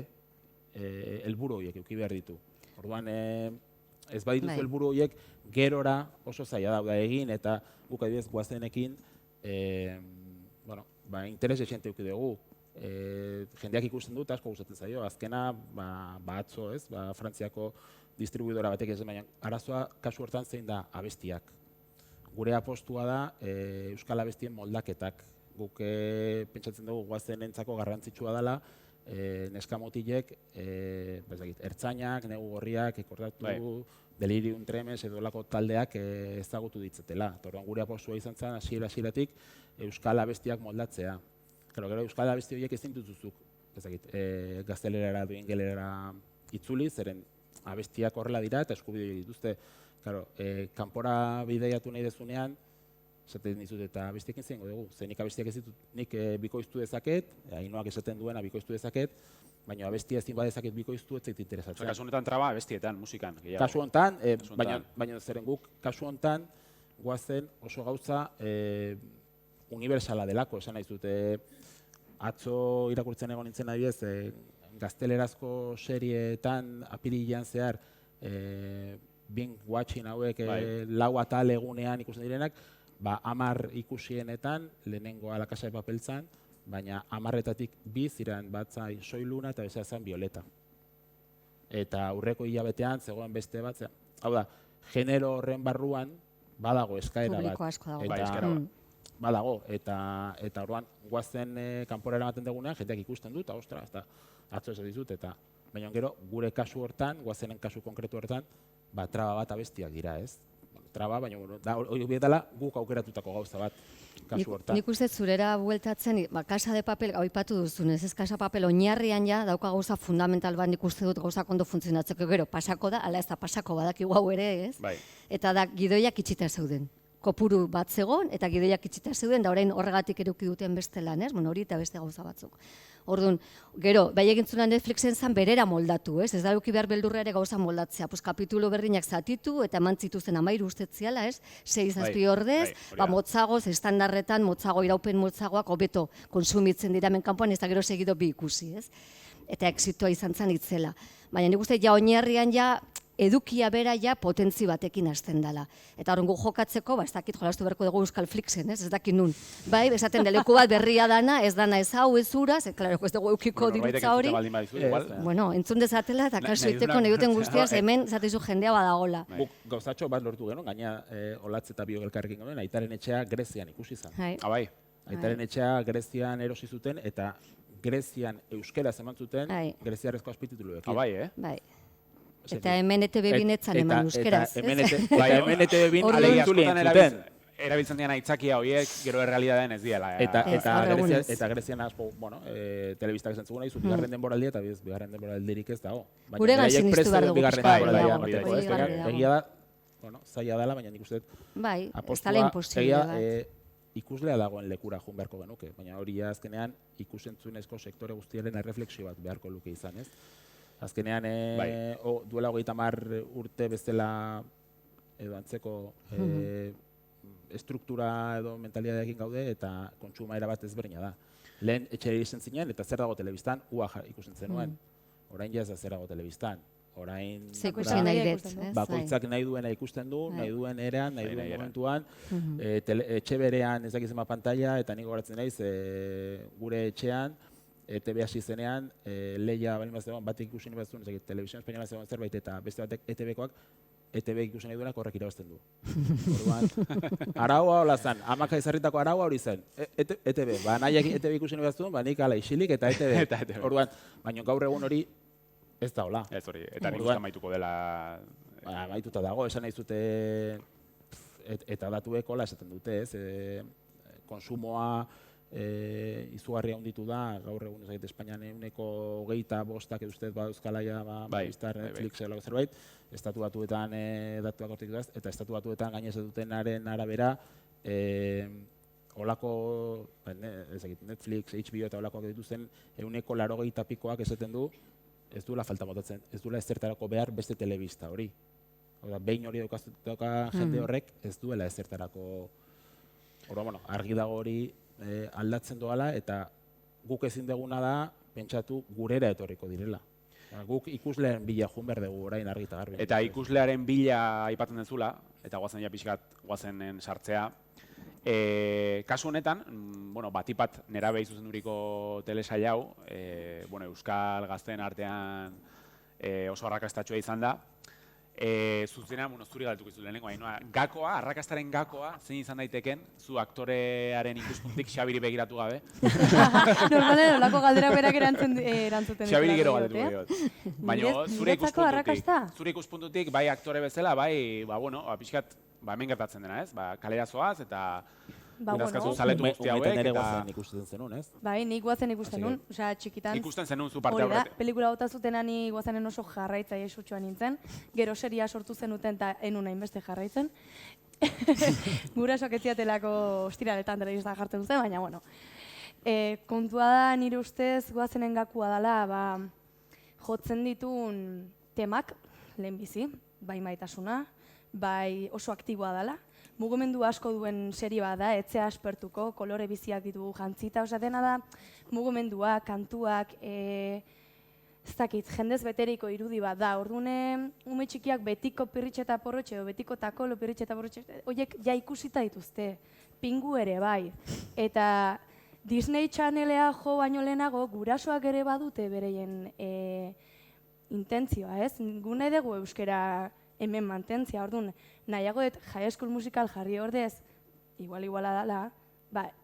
helburu horiek eduki behar ditu. Orduan ez badituzu helburu horiek gerora oso zaila da egin eta guk adibidez goazenekin interes esente eduki dugu. Jendeak ikusten dut, asko gustatzen zaio. Azkena, atzo ez, Frantziako distribuidora batek ez, baina arazoa kasu hortan zein da abestiak. Gure apostua da euskal abestien moldaketak. Guk pentsatzen dugu goazenentzako garrantzitsua dela, neskamotilek, ertzainak, negu gorriak, ekordatu, delirium tremens edo lako taldeak ezagutu ditzetela. Orduan gure apostua izan zen, hasieratik euskal abestiak moldatzea. Gero euskal abesti horiek ezin dutuzuk, gaztelerara edo ingelerara itzuli, zeren abestiak horrela dira eta eskubide dituzte. Kanpora bideiatu nahi dezunean, esaten dizut eta abestiekin zein dugu. Nik abestiak ez ditut, nik bikoiztu dezaket, Ainoak esaten duena bikoiztu dezaket, baina abestia ezin badezaket bikoiztu ez zait interesatzen. Kasu honetan traba abestietan, musikan. Kasu honetan, baina zeren guk, kasu honetan, goazen oso gauza universala delako, esan nahi dut. Atzo irakurtzen egon nintzen adibidez, gaztelerazko serietan apirilean zehar binge watching hauek lau atal egunean ikusten direnak, 10 ikusienetan lehenengoa La Casa de Papel zan, baina 10etatik 2 ziren bat zai Soy Luna eta bestea zan Violeta. Eta aurreko hilabetean zegoen beste bat, hau da, genero horren barruan badago eskaera bat. Publiko asko dago. Bai, eskaera bat. Badago, eta orduan, guazen kanpora eramaten dugunean, jendeak ikusten dut, eta ostra, atzo ez dizut, eta baina gero, gure kasu hortan, guazenen kasu konkretu hortan, traba bat abestiak dira, ez? Traba, baina hori bietala guk aukeratutako gauza bat kasu hortan. Nik uste zurera bueltatzen, Casa de Papel, aipatu duzunez, ez Casa de Papel oinarrian ja dauka gauza fundamental bat nik uste dut gauza kondo funtzionatzeko, gero pasako da, ala ez da pasako badakigu hau ere, ez? Bai. Eta da gidoiak itxita zeuden. Kopuru bat zegon eta gidoiak itxita zeuden, da orain horregatik eduki duten beste lan, ez? Hori eta beste gauza batzuk. Orduan, gero, bai egintzuna Netflixen zan berera moldatu, ez? Ez da eduki behar beldurra ere gauza moldatzea. Pues kapitulo berdinak zatitu eta eman zituzten 13 ustetziala, ez? 6-7 ordez, motzagoz, estandarretan, motzago iraupen motzagoak hobeto konsumitzen dira hemen kanpoan, ez da gero segido bi ikusi, ez? Eta exitoa izan zen itzela. Baina nik uste ja oinarrian ja edukia bera ja potentzi batekin hasten dela. Eta horrengo jokatzeko, ez dakit jolastu beharko dugu Euskal Flixen, ez dakit nun. Bai, esaten deleku bat berria dana, ez dana ez hau, ez ura, klaro, ez dugu eukiko dirutza hori. Bueno, entzun dezatela eta kaso iteko nahi duten guztiaz, hemen zateizu jendea badagola. Guk gauzatxo bat lortu genuen, gaina Olatz eta Biok elkarrekin genuen, Aitaren etxea Grezian ikusi zen. Bai. Aitaren etxea Grezian erosi zuten, eta Grezian euskeraz eman zuten, greziarrezko azpitituluekin. Bai, eh? Bai. Eta hemen ETV binetzan eman euskeraz, ez? Hemen ETV bin alegitzulien zuten. Erabiltzen dian aitzakia horiek, gero errealitatean ez diela. Eta Grezian asko, telebistak esan zugun nahi, bigarren denboraldia, eta bigarren denboraldirik ez dago. Guregan sinistu behar dugu. Egia da, zaila dela, baina nik uste bai, ez dala imposible bat. Ikuslea dagoen lekura jun beharko genuke, baina hori azkenean ikusentzunezko sektore guztiaren erreflexio bat beharko luke izan, ez? Azkenean, duela 30 urte bezala edo antzeko estruktura edo mentalidadeekin gaude eta kontsumaera bat ezberdina da. Lehen etxera izen zinen eta zer dago telebistan, ikusten zenuen. Orain jaz da zer dago telebistan. Orain bakoitzak nahi duena ikusten du, nahi duen erean, nahi duen momentuan, etxe berean ez dakiz ema pantalla, eta nik goratzen naiz gure etxean, ETV hasi zenean, lehia balin bat zegoen, batek ikusi nahi bat zuen, Televisión Española zegoen zerbait, eta beste batek ETV-koak, ETV ikusi nahi duenak horrek irabazten du. Orduan, araua hola zen, amaka izarritako araua hori zen, ETV, nahiak ETV ikusi nahi bat zuen, nik ala isilik eta ETV. Orduan, baina gaur egun hori ez da hola. Ez hori, eta nik uste maituko dela... Maituta dago, esan nahi zute, eta datuek hola esaten dute, ez, konsumoa izugarria handitu da, gaur egun ez Espainian 25% edo ustez euskala ja Netflix edo zerbait, estatu batuetan datuak hortik duz, eta estatu batuetan gainez dutenaren arabera, olako Netflix, HBO eta olakoak dituzten 80% pikoak esaten du, ez duela falta botatzen, ez duela ezertarako behar beste telebista hori. Behin hori daukaztuta jende horrek ez duela ezertarako, argi dago hori aldatzen doala eta guk ezin deguna da pentsatu gurera etorriko direla. Guk ikuslearen bila jun behar dugu orain argi eta garbi. Eta ikuslearen bila aipatzen dezula, eta guazen ja pixkat guazenen sartzea, kasu honetan, batipat nerabe zuzenduriko telesail hau, euskal gazteen artean oso arrakastatxoa izan da, zuzenean, zuri galtuko izu lehenengo, gakoa, arrakastaren gakoa, zein izan daiteken, zu aktorearen ikuspuntik Xabiri begiratu gabe. Normalen, olako galdera berak erantzuten. Xabiri gero galdetu gehiot. Baina zure ikuspuntutik, bai aktore bezala, bai, pixkat, hemen gertatzen dena, ez? Kalera zoaz eta irazkazu zaletu guzti hauek. Umetan ere guazen ikusten zenun, ez? Bai, nik guazen ikusten nun, osea, txikitan. Ikusten zenun zu parte horretik. Pelikula bota zutena ni guazenen oso jarraitzaile sutsuan nintzen, gero seria sortu zenuten eta enun hainbeste jarraitzen. Gurasoak ez ziatelako ostiraletan telebista jartzen zen, baina, bueno. Kontua da nire ustez guazenen gakua dela, jotzen ditun temak, lehenbizi, bai maitasuna, bai oso aktiboa dela. Mugimendu asko duen serie bat da, etzea aspertuko, kolore biziak ditugu jantzita, osea dena da mugimenduak, kantuak, ez dakit, jendez beteriko irudi bat da. Orduan, ume txikiak betiko pirritxe eta porrotxe, edo betiko takolo pirritxe eta porrotxe, horiek ja ikusita dituzte, Pingu ere bai. Eta Disney Channelea jo baino lehenago, gurasoak ere badute bereien intentzioa, ez? Gu nahi dugu euskera hemen mantentzia, orduan, nahiago dut High School Musical jarri ordez, iguala dela,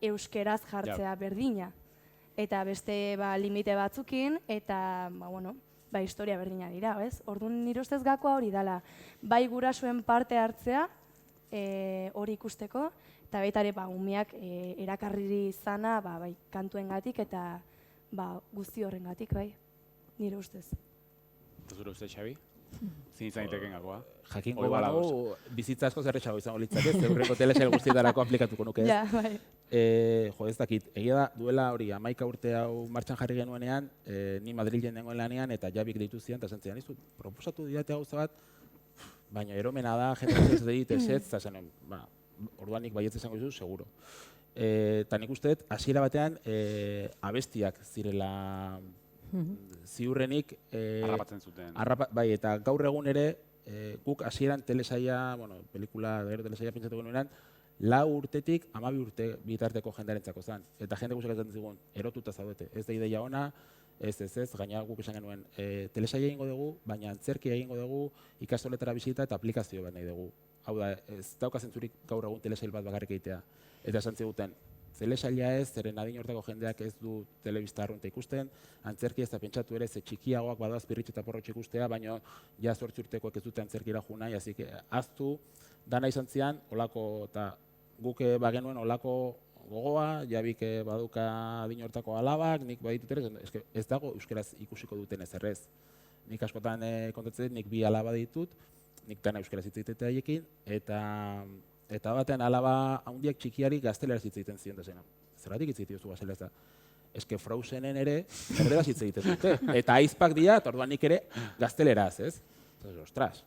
euskeraz jartzea berdina. Eta beste limite batzukin, eta, historia berdina dira, ez? Orduan, nire ustez gakoa hori dela. Bai gurasoen parte hartzea, hori ikusteko, eta baita ere, umeak erakarriri izana, bai, kantuengatik eta guzti horrengatik, bai, nire ustez. Zure uste, Xabi? Zin izan iteken gakoa. Jakingo badago, bizitza asko zerretxago izango litzak ez, eurreko telesail guztietarako aplikatuko nuke ez. Ja, bai. Ez dakit, egia da, duela hori 11 urte hau martxan jarri genuenean, ni Madrilen nengoen lanean eta Jabik deitu zian, eta zentzian, proposatu didate gauza bat, baina eromena da, jende ez dit ez, eta zen, orduan nik baietz esango izu, seguro. Eta nik uste dut, hasiera batean, abestiak zirela ziurrenik... Harrapatzen zuten. Bai, eta gaur egun ere, guk hasieran telesaia, pelikula, telesaia pentsatu genuenean, 4 urtetik 12 urte bitarteko jendarentzako zen. Eta jende guztiak esaten zigun, erotuta zaudete. Ez da ideia ona, ez, gaina guk esan genuen, telesaia egingo dugu, baina antzerkia egingo dugu, ikastoletara bisita eta aplikazio bat nahi dugu. Hau da, ez dauka zentzurik gaur egun telesail bat bakarrik egitea. Eta esan ziguten, telesaila ez, zeren adin hortako jendeak ez du telebista arrunta ikusten, antzerki ez da pentsatu ere, ze txikiagoak badoaz pirritx eta porrotx ikustea, baina ja 8 urtekoak ez dute antzerkira jo nahi, azik aztu, dana izan zian, olako, eta guk bagenuen olako gogoa, Jabik baduka adin hortako alabak, nik baditut ere, ez dago euskeraz ikusiko duten ez errez. Nik askotan kontatzen nik 2 alaba ditut, nik dana euskeraz hitz egiten haiekin, eta batean alaba handiak txikiari gazteleraz hitz egiten ziren da zena. Zergatik hitz egiten duzu gazteleraz da? Eske Frouzenen ere erderaz hitz egiten dute. Eta aizpak dira, eta orduan nik ere gazteleraz, ez? Ostras,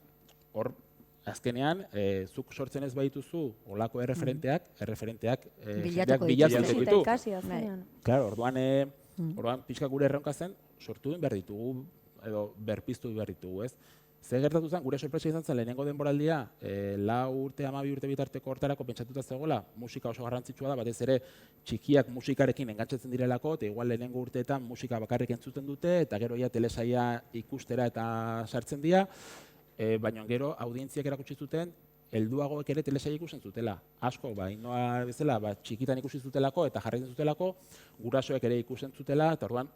hor azkenean, zuk sortzen ez baituzu olako erreferenteak jendeak bilatzen ditu. Claro, orduan pixka gure erronka zen, sortu behar ditugu, edo berpiztu behar ditugu, ez? Zer gertatu zen, gure sorpresa izan zen lehenengo denboraldia, 4 urte, 12 urte bitarteko hortarako pentsatuta zegoela, musika oso garrantzitsua da, batez ere txikiak musikarekin engantzatzen direlako, eta igual lehenengo urteetan musika bakarrik entzuten dute, eta gero ja telesaia ikustera eta sartzen dira, baina gero audientziak erakutsi zuten, helduagoek ere telesaia ikusten zutela. Asko, inoa bezala, txikitan ikusi zutelako eta jarraitzen zutelako, gurasoek ere ikusten zutela, eta orduan,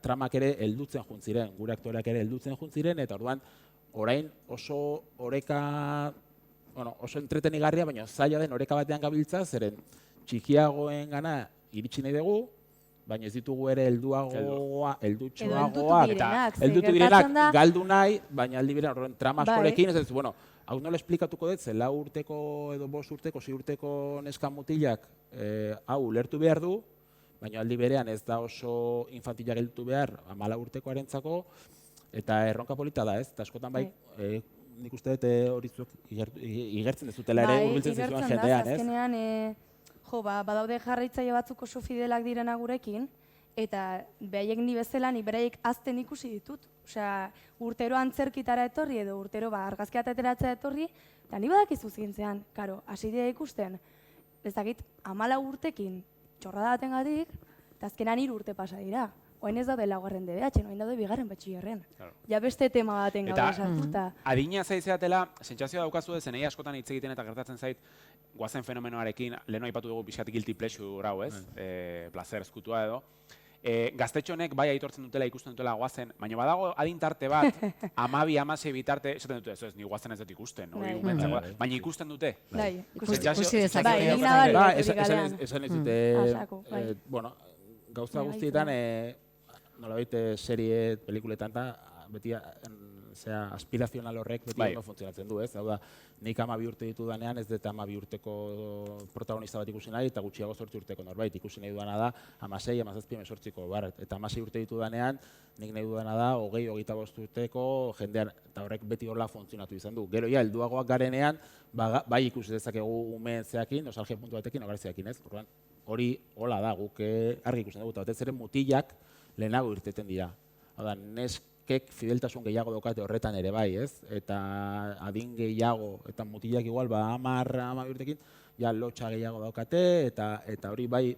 tramak ere heldutzen juntziren, gure aktoreak ere heldutzen juntziren, eta orduan, orain oso oreka, oso entretenigarria, baina zaila den oreka batean gabiltza, zeren txikiagoen gana iritsi nahi dugu, baina ez ditugu ere heldutxoagoa, eta heldutu direnak galdu nahi, baina aldi biren trama askorekin, ez dut, hau nola esplikatuko dut, 4 urteko edo 5 urteko, 6 urteko neska mutilak hau ulertu behar du, baina aldi berean ez da oso infantila gelditu behar 14 urtekoarentzako, eta erronka polita da, ez? Eta askotan bai, nik uste dut hori zuek igertzen ez dutela ere hurbiltzen zizuen jendean, ez? Azkenean, badaude jarraitzaile batzuk oso fidelak direna gurekin, eta behaiek ni bezala, ni beraiek azten ikusi ditut. Osea, urtero antzerkitara etorri edo urtero argazkia ateratzea etorri, eta ni badakizu zintzean, karo, hasi dira ikusten, ez dakit 14 urtekin txorrada batengatik, eta azkenan 3 urte pasa dira. Oain ez daude 4. DBH, oain daude 2. batxillerren. Ja beste tema baten gaude sartuta. Adina zaizeatela, sentsazioa daukazu zenei askotan hitz egiten eta gertatzen zait, goazen fenomenoarekin, leheno aipatu dugu pixkat guilty pleasure hau, ez? Placer eskutua edo. Gaztetxo honek bai aitortzen dutela, ikusten dutela goazen, baina badago adintarte bat, 12-16 bitarte, esaten dute, ez ni goazen ez dut ikusten, baina ikusten dute. Bai, ikusi dezake. Esan ez dute, gauza guztietan, nolabait serie, pelikuletan da, beti aspirazional horrek beti ondo funtzionatzen du, ez? Hau da, nik 12 urte ditu danean, ez dut 12 urteko protagonista bat ikusi nahi, eta gutxiago 8 urteko norbait. Ikusi nahi dudana da, 16, 17, 18ko, eta 16 urte ditu danean, nik nahi dudana da, 20-25 urteko jendean, eta horrek beti horrela funtzionatu izan du. Gero ja, helduagoak garenean, bai ikusi dezakegu umeen zeakin, nostalgia puntu batekin, ogartzeakin, ez? Hori hola da, guk argi ikusten dugu, eta batez ere mutilak lehenago irteten dira. Hau da, neskek fideltasun gehiago daukate horretan ere bai, ez? Eta adin gehiago, eta mutilak igual, 10 urtekin, ja lotxa gehiago daukate, eta hori bai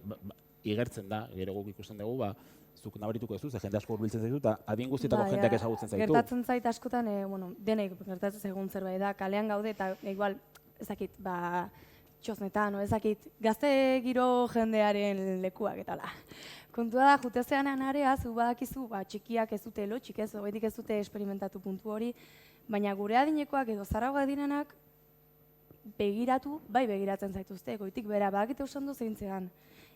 igertzen da, gero guk ikusten dugu, zuk nabarituko ez du, ze jende asko hurbiltzen zaitu, eta adin guztietako jendeak ezagutzen zaitu. Gertatzen zait askotan, denek gertatzen zaigun zerbait da, kalean gaude eta igual, ez dakit, txosnetan, ez dakit, gazte giro jendearen lekuak eta la. Kontua da, jutezean area, zu badakizu, txikiak ez dute lotxik ez, hogeitik ez dute esperimentatu puntu hori, baina gure adinekoak edo zarragoa direnak, begiratu, bai begiratzen zaituzte, goitik bera, badakite oso zeintzean.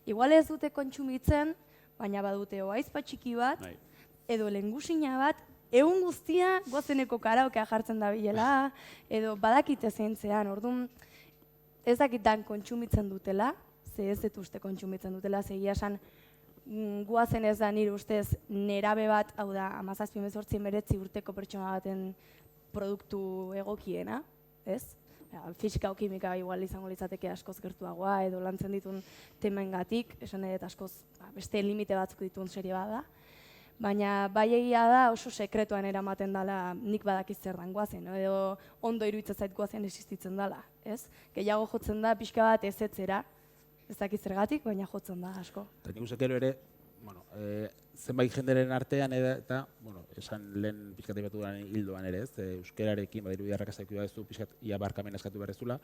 Igual ez dute kontsumitzen, baina badute oaizpa txiki bat, edo lengusina bat, egun guztia gozeneko karaokea jartzen da bilela, edo badakite zeintzean, orduan ez dakitan kontsumitzen dutela, ze ez dut uste kontsumitzen dutela, ze egia esan guazen ez da nire ustez nerabe bat, hau da, 17-19 urteko pertsona baten produktu egokiena, ez? Fisika o kimika igual izango litzateke askoz gertuagoa edo lantzen ditun temengatik, esan nahi dut askoz beste limite batzuk dituen serie bada. Baina bai egia da oso sekretuan eramaten dela nik badakiz zer dan guazen, edo ondo iruditzen zait guazen existitzen dela, ez? Gehiago jotzen da pixka bat ezetzera, ez dakiz zergatik, baina jotzen da asko. Eta nik uste ere, zenbait jenderen artean eta, esan lehen pixkat aipatu den hildoan ere, ez, euskerarekin badiru arrakastako da ez du pixkat ia barkamen eskatu behar ez dula,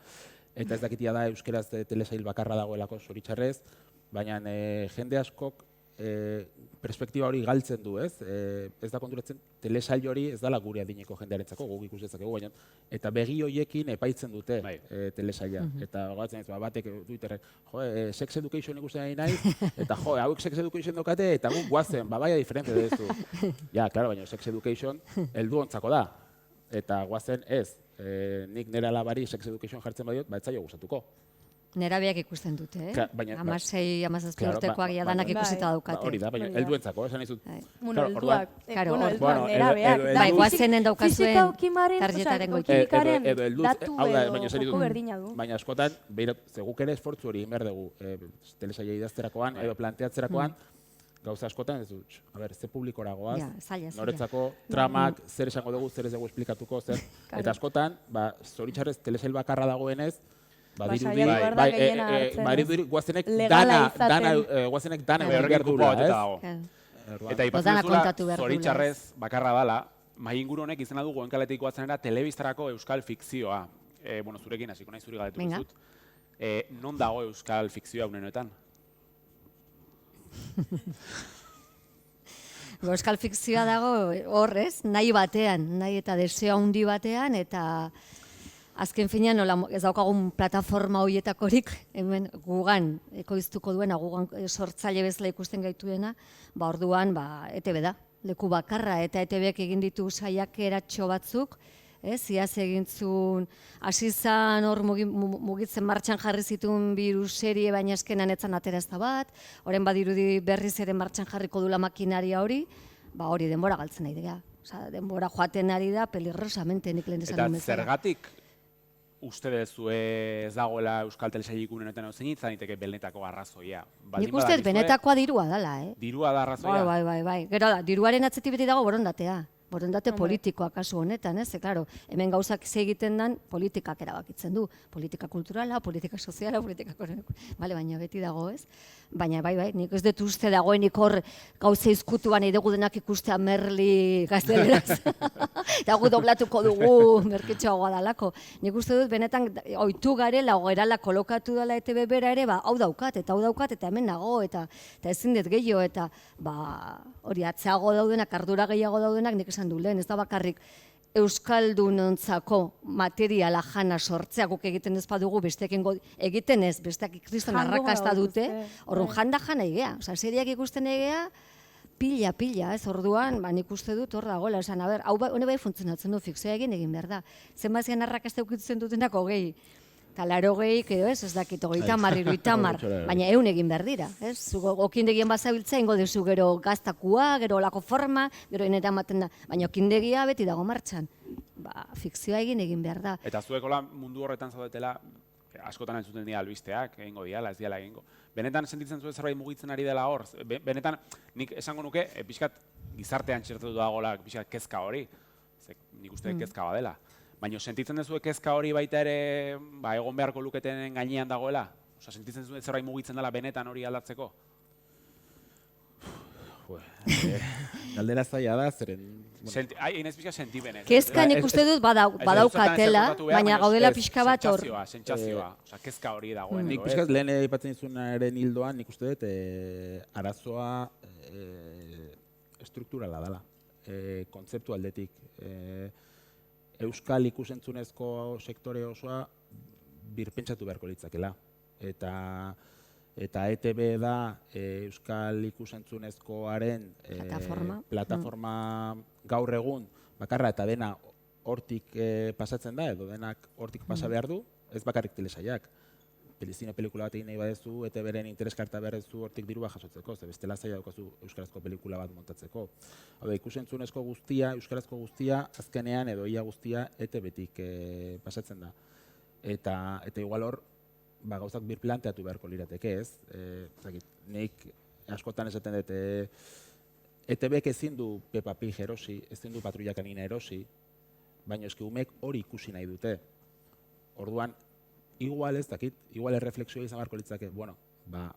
eta ez dakitia da euskaraz telesail bakarra dagoelako zoritxarrez, baina jende askok perspektiba hori galtzen du, ez? Ez da konturatzen telesail hori ez dela gure adineko jendearentzako, guk ikus dezakegu, baina eta begi horiekin epaitzen dute telesaila. Eta gogatzen ez, batek Twitterrek, sex education ikusten nahi naiz, eta hauek sex education daukate, eta guk guazen, baia diferente dezu. Ja, klaro, baina sex education heldu ontzako da. Eta guazen ez, nik nire alabari sex education jartzen badiot, ez zaio gustatuko. Nerabeak ikusten dute, 16-17 urtekoak danak ikusita daukate. Hori da, baina helduentzako, esan izut. Helduak, nerabeak. Bai, guazenen daukazuen tarjetaren goikimikaren datu edo joko berdina du. Baina askotan, zeguk ere esfortzu hori behar dugu, telesaila idazterakoan edo planteatzerakoan, gauza askotan, ez dut, ze publikora goaz, noretzako tramak, zer esango dugu, zer ez dugu esplikatuko, zer. Eta askotan, zoritxarrez telesail bakarra dagoenez, badirudi guazenek dana behar duela, ez? Eta ipatzen duzula, zoritxarrez bakarra dala, mai inguru honek izena du Goenkaletik guazenera telebistarako euskal fikzioa. Zurekin hasiko nahi zuri galetu dizut. Non dago euskal fikzioa unenoetan? Euskal fikzioa dago horrez, nahi batean, nahi eta deseo handi batean, eta azken finean ez daukagun plataforma horietakorik, hemen gugan ekoiztuko duena, gugan sortzaile bezala ikusten gaituena, orduan ETB da, leku bakarra, eta ETBek egin ditu saiakeratxo batzuk, iaz egintzun, hasi zan hor mugitzen martxan jarri zituen birus serie, baina eskenan etzan aterazta bat, horren badirudi berriz ere martxan jarriko dula makinaria hori, hori denbora galtzen nahi dira. Denbora joaten ari da, peligrosamente nik lehen esan bezala. Eta zergatik uste dezu ez dagoela euskal telesailik unenetan hau zein itzan iteke benetako arrazoia? Nik uste benetakoa dirua dala, Dirua da arrazoia? Bai. Gero da, diruaren atzetik beti dago borondatea. Borondate politikoa kasu honetan, ez? Claro, hemen gauzak ze egiten dan politikak erabakitzen du. Politika kulturala, politika soziala, politika ekonomikoa. Baina beti dago, ez? Baina bai, nik ez dut uste dagoenik hor gauza izkutuan edegu denak ikustea Merli gazteleraz. Eta gu doblatuko dugu merketxoagoa dalako. Nik uste dut benetan ohitu garela, gerala kolokatu dela ETB bera ere, hau daukat, eta hemen nago, eta ezin dut gehiago, eta hori atzeago daudenak, ardura gehiago daudenak, nik esan du lehen, ez da bakarrik euskaldunontzako materiala jana sortzea guk egiten ez badugu, besteak egiten ez, besteak kriston arrakasta dute, orduan jana egea, seriak ikusten egea, pila, ez orduan, nik uste dut hor dagoela, esan, hau hone bai funtzionatzen du, fikzioa egin behar da, zenbazian arrakasta eukitzen dutenak 20, eta 80, ez dakit, 30, baina 100 egin behar dira, ez? Okindegien bazabiltza, ingo dezu gero gaztakua, gero olako forma, gero enera ematen da, baina okindegia beti dago martxan. Fikzioa egin behar da. Eta zuekola mundu horretan zaudetela, askotan entzuten dira albisteak, egingo diala, ez diala egingo. Benetan sentitzen zuen zerbait mugitzen ari dela hor? Benetan, nik esango nuke, pixkat gizartean txertatu dagoela, pixkat kezka hori, nik uste kezka badela. Baina sentitzen duzu kezka hori baita ere egon beharko luketen gainean dagoela? Sentitzen duzu zerbait mugitzen dela benetan hori aldatzeko? Galdera zaila da, zeren... Hain ez pixka sentibenez. Kezka nik uste dut badaukatela, baina gaudela pixka bat hor. Sentsazioa, kezka hori dagoen. Nik pixkat lehen aipatzen izunaren hildoan, nik uste dut arazoa strukturala dela, kontzeptu aldetik. Euskal ikusentzunezko sektore osoa birpentsatu beharko litzakela. Eta ETB da Euskal ikusentzunezkoaren plataforma gaur egun bakarra eta dena hortik pasatzen da, edo denak hortik pasa behar du, ez bakarrik telesaiak. Zine pelikula bat egin nahi badezu, ETB-ren intereskarta behar duzu hortik diru bat jasotzeko, ze bestela zaila daukazu euskarazko pelikula bat montatzeko. Hau da, ikusentzunezko guztia, euskarazko guztia, azkenean edo ia guztia ETB-tik pasatzen da. Eta igual hor, gauzak birplanteatu beharko lirateke, ez? Nik askotan esaten dut, ETB-ek ezin du Peppa Pig erosi, ezin du Patrulla Kanina erosi, baina eski umek hori ikusi nahi dute. Orduan, igual ez dakit, igual erreflexioa izan beharko litzake,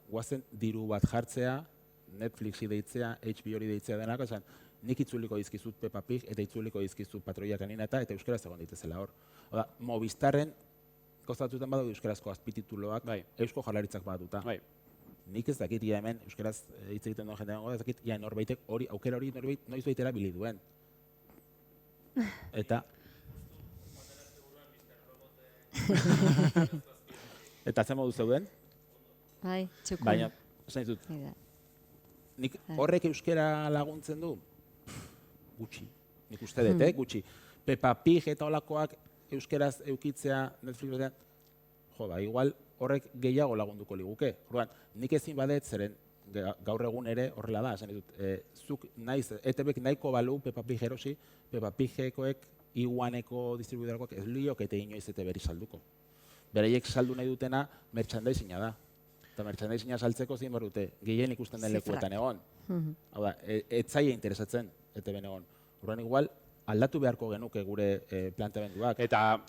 guazen diru bat jartzea, Netflixi deitzea, HBO-ri deitzea denako, esan, nik itzuliko dizkizut Peppa Pig eta itzuliko dizkizut Patrulla Kanina eta euskaraz egon daitezela hor. Oda, Movistarren gozatuten badaude euskarazko azpitituloak, Eusko Jaurlaritzak badatuta. Nik ez dakit, ia hemen euskaraz hitz egiten duen jendean ez dakit, ia norbaitek hori, aukera hori noiz baitera bili duen. Eta... Eta zen modu zeuden? Bai, txukun. Baina, esan ditut, nik horrek euskara laguntzen du? Gutxi. Nik uste dut, gutxi. Peppa Pig eta olakoak euskeraz eukitzea Netflix batean, igual horrek gehiago lagunduko liguke. Orduan, nik ezin badet, zeren gaur egun ere horrela da, esan ditut, zuk naiz, ETB-ek nahiko balu Peppa Pig erosi, Peppa Pig-ekoek iguaneko distribuidorakoak ez lioke eta inoiz ETB-eri salduko. Beraiek saldu nahi dutena merchandising-a da. Eta merchandising-a saltzeko zein behar dute, gehien ikusten den lekuetan egon. Hau da, ez zaila interesatzen ETB-en egon. Orduan igual, aldatu beharko genuke gure planteamenduak. Eta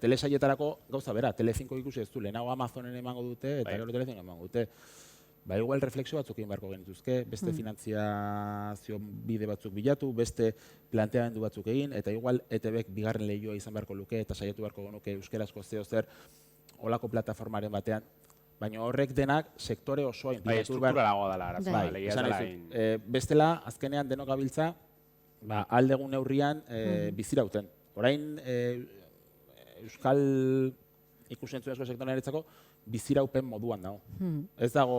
telesaietarako gauza bera, Telecinco ikusi ez du, lehenago Amazonen emango dute, eta gero Telecinco emango dute. Igual refleksio batzuk egin beharko genituzke, beste finantziazio bide batzuk bilatu, beste planteamendu batzuk egin, eta igual ETB-ek bigarren lehioa izan beharko luke, eta saiatu beharko genuke euskarazko zeo zer olako plataformaren batean. Baina horrek denak sektore osoa implikatu behar. Estrukturalagoa dela arazoa. Bestela, azkenean denok gabiltza, aldegun neurrian bizirauten. Orain, Euskal ikusentzunezko sektorearentzako biziraupen moduan dago. Ez dago,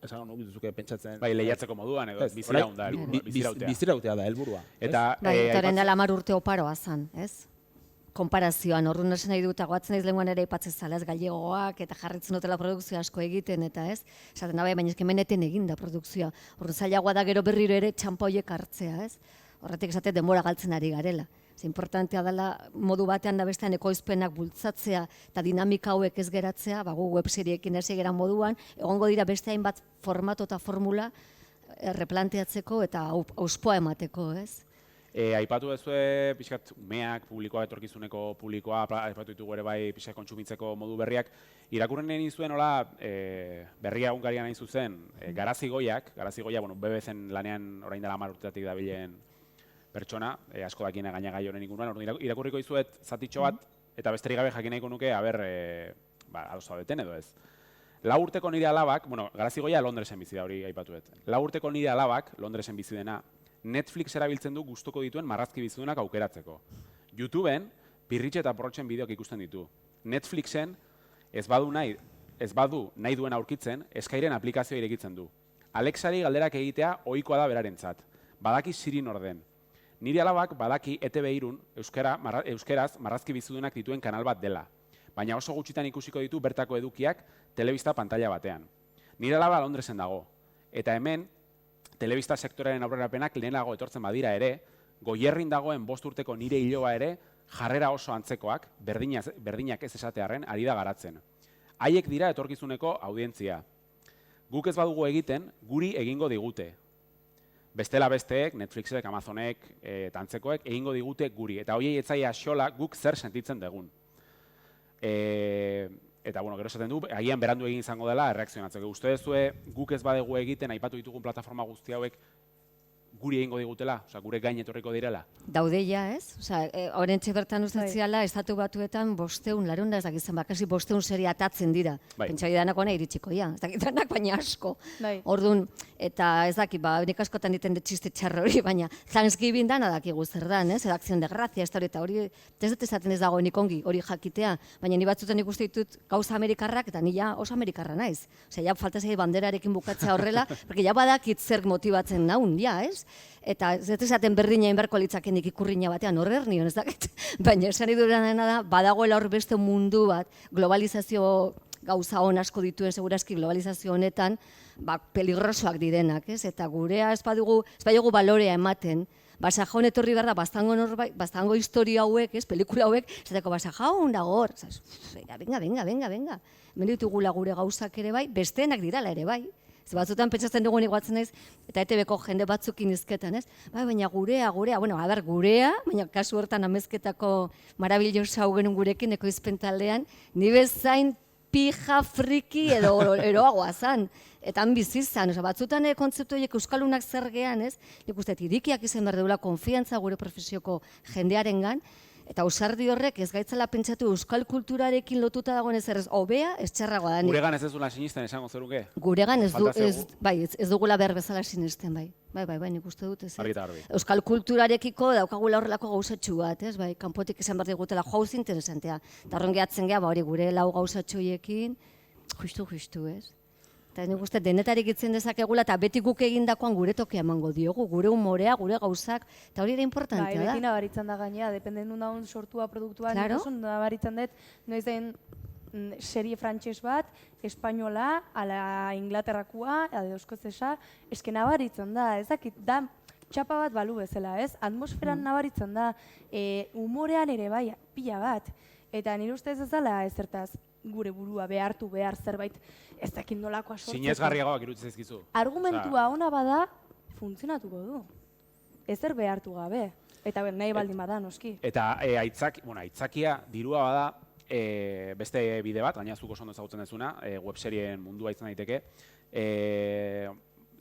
esan honu dituzuke pentsatzen... Lehiatzeko moduan edo bizirautea. Bizirautea da, helburua. Eta horren dela 10 urte oparoa zan, ez? Konparazioan, horren esan nahi dut, agoatzen naiz lenguan ere ipatzen zala, ez gallegoak, eta jarritzen dutela produkzio asko egiten, eta ez? Esaten da, baina ezkemeneten egin da produkzioa. Horren zailagoa da gero berriro ere txampa horiek hartzea, ez? Horretik esate denbora galtzen ari garela. Importantea dela modu batean da bestean ekoizpenak bultzatzea eta dinamika hauek ez geratzea, gu webseriekin hasi geran moduan, egongo dira beste hainbat formato eta formula replanteatzeko eta auspoa emateko, ez? Aipatu duzue, pixkat, umeak, publikoa, etorkizuneko publikoa, aipatu ditugu ere bai pixkat kontsumitzeko modu berriak. Irakurren egin zuen, berria egunkarian hain zuzen, Garazi Goia, BBC-en lanean orain dela 10 urtetik dabilen pertsona, asko dakiena gaina gai honen inguruan, irakurriko izuet zatitxo bat, eta besterik gabe jakin nahiko nuke, adosta beten edo ez. 4 urteko nire alabak, Garazi Goia Londresen bizi da hori aipatuet. 4 urteko nire alabak, Londresen bizi dena, Netflix erabiltzen du gustoko dituen marrazki bizidunak aukeratzeko. YouTubeen, pirritxe eta porrotxen bideoak ikusten ditu. Netflixen, ez badu nahi duen aurkitzen, Skyren aplikazioa irekitzen du. Alexari galderak egitea ohikoa da berarentzat. Badaki Sirin orden. Nire alabak badaki ETB3 euskeraz marrazki bizidunak dituen kanal bat dela. Baina oso gutxitan ikusiko ditu bertako edukiak telebista pantalla batean. Nire alaba Londresen dago. Eta hemen, telebista sektorearen aurrerapenak lehenago etortzen badira ere, Goierrin dagoen 5 urteko nire iloba ere, jarrera oso antzekoak, berdinak ez esatearren, ari da garatzen. Haiek dira etorkizuneko audientzia. Guk ez badugu egiten, guri egingo digute. Bestela besteek, Netflixek, Amazonek, eta antzekoek, egingo digute guri. Eta hoiei etzaia xola guk zer sentitzen dugun. eta bueno, gero esaten du, agian berandu egin izango dela erreakzionatzeko. Uste duzue guk ez badegu egiten aipatu ditugun plataforma guzti hauek guri egingo digutela, osea, gure gain etorriko direla. Daude ja, ez? Osea, orentxe bertan ustatziala, Estatu Batuetan 500, larunda ez dakizan, bakasi 500 serie atatzen dira. Bai. Pentsa danak ona iritsiko, ja. Ez dakitanak, baina asko. Bai. Orduan, eta ez dakit, nik askotan diten txiste txarro hori, baina Thanksgiving dana dakigu zer dan, ez? Edo Acción de Gracia, eta hori, ez dut esaten ez dagoenik ongi, hori jakitea, baina ni batzutan ikuste ditut gauza amerikarrak, eta ni ja oso amerikarra naiz. Osea, ja falta zei banderarekin bukatzea horrela, porque ja badakit zer motibatzen naun, ja, ez? Eta ez esaten berdina inberko litzakenik ikurriña batean horrer nion, ez dakit. Baina esan idurana da, badagoela hor beste mundu bat, globalizazio gauza hon asko dituen, segurazki globalizazio honetan, peligrosoak direnak, ez? Eta gurea ez badugu balorea ematen, Basajaun etorri behar da, bastango historia hauek, ez, pelikula hauek, esateko Basajaun dago hor, venga. Hemen ditugula gure gauzak ere bai, besteenak dirala ere bai. Ez batzutan pentsatzen dugu iguatzen naiz, eta ETB-ko jende batzukin izketan, ez? Baina gurea, bueno, gurea, baina kasu hortan amezketako marabillosa hau genuen gurekin, ekoizpen taldean, ni bezain pija, friki edo eroagoa zan. Eta han bizizan, batzutan kontzeptu horiek euskalunak zer gehan, ez? Nik uste, irikiak izan behar deula konfiantza gure profesioko jendearengan, eta ausardi horrek ez gaitzala pentsatu euskal kulturarekin lotuta dagoen ez hobea, ez txarragoa da. Guregan ez duzula sinisten esango zeruke? Guregan ez dugula behar bezala sinisten, bai. Bai, nik uste dut ez. Argi eta garbi. Euskal kulturarekiko daukagula horrelako gauzatxu bat, ez? Bai, kanpotik izan behar digutela jauz interesantea. Eta horren gehatzen geha, hori gure lau gauzatxoiekin, justu, ez? Eta nik uste denetarik itzen dezakegula, eta beti guk egindakoan gure tokia emango diogu, gure humorea, gure gauzak, eta hori ere importantea da. Beti nabaritzen da gainea, dependen du naun sortua produktua, Claro. Nabaritzen dut, noiz den serie frantses bat, espainola, ala Inglaterrakua, edo eskozesa, eske nabaritzen da, ez dakit, da txapa bat balu bezala, ez? Atmosferan nabaritzen da, humorean ere bai, pila bat, eta nire ustez ez dela ezertaz gure burua behartu behar zerbait ez dakit nolakoa sortzeko. Sinezgarriagoak iruditzen zaizkizu. Argumentua ona bada, funtzionatuko du. Ezer behartu gabe. Eta nahi baldin bada, noski. Eta aitzakia dirua bada beste bide bat, gaina zuk oso ondo ezagutzen dezuna, webserien mundua izan daiteke.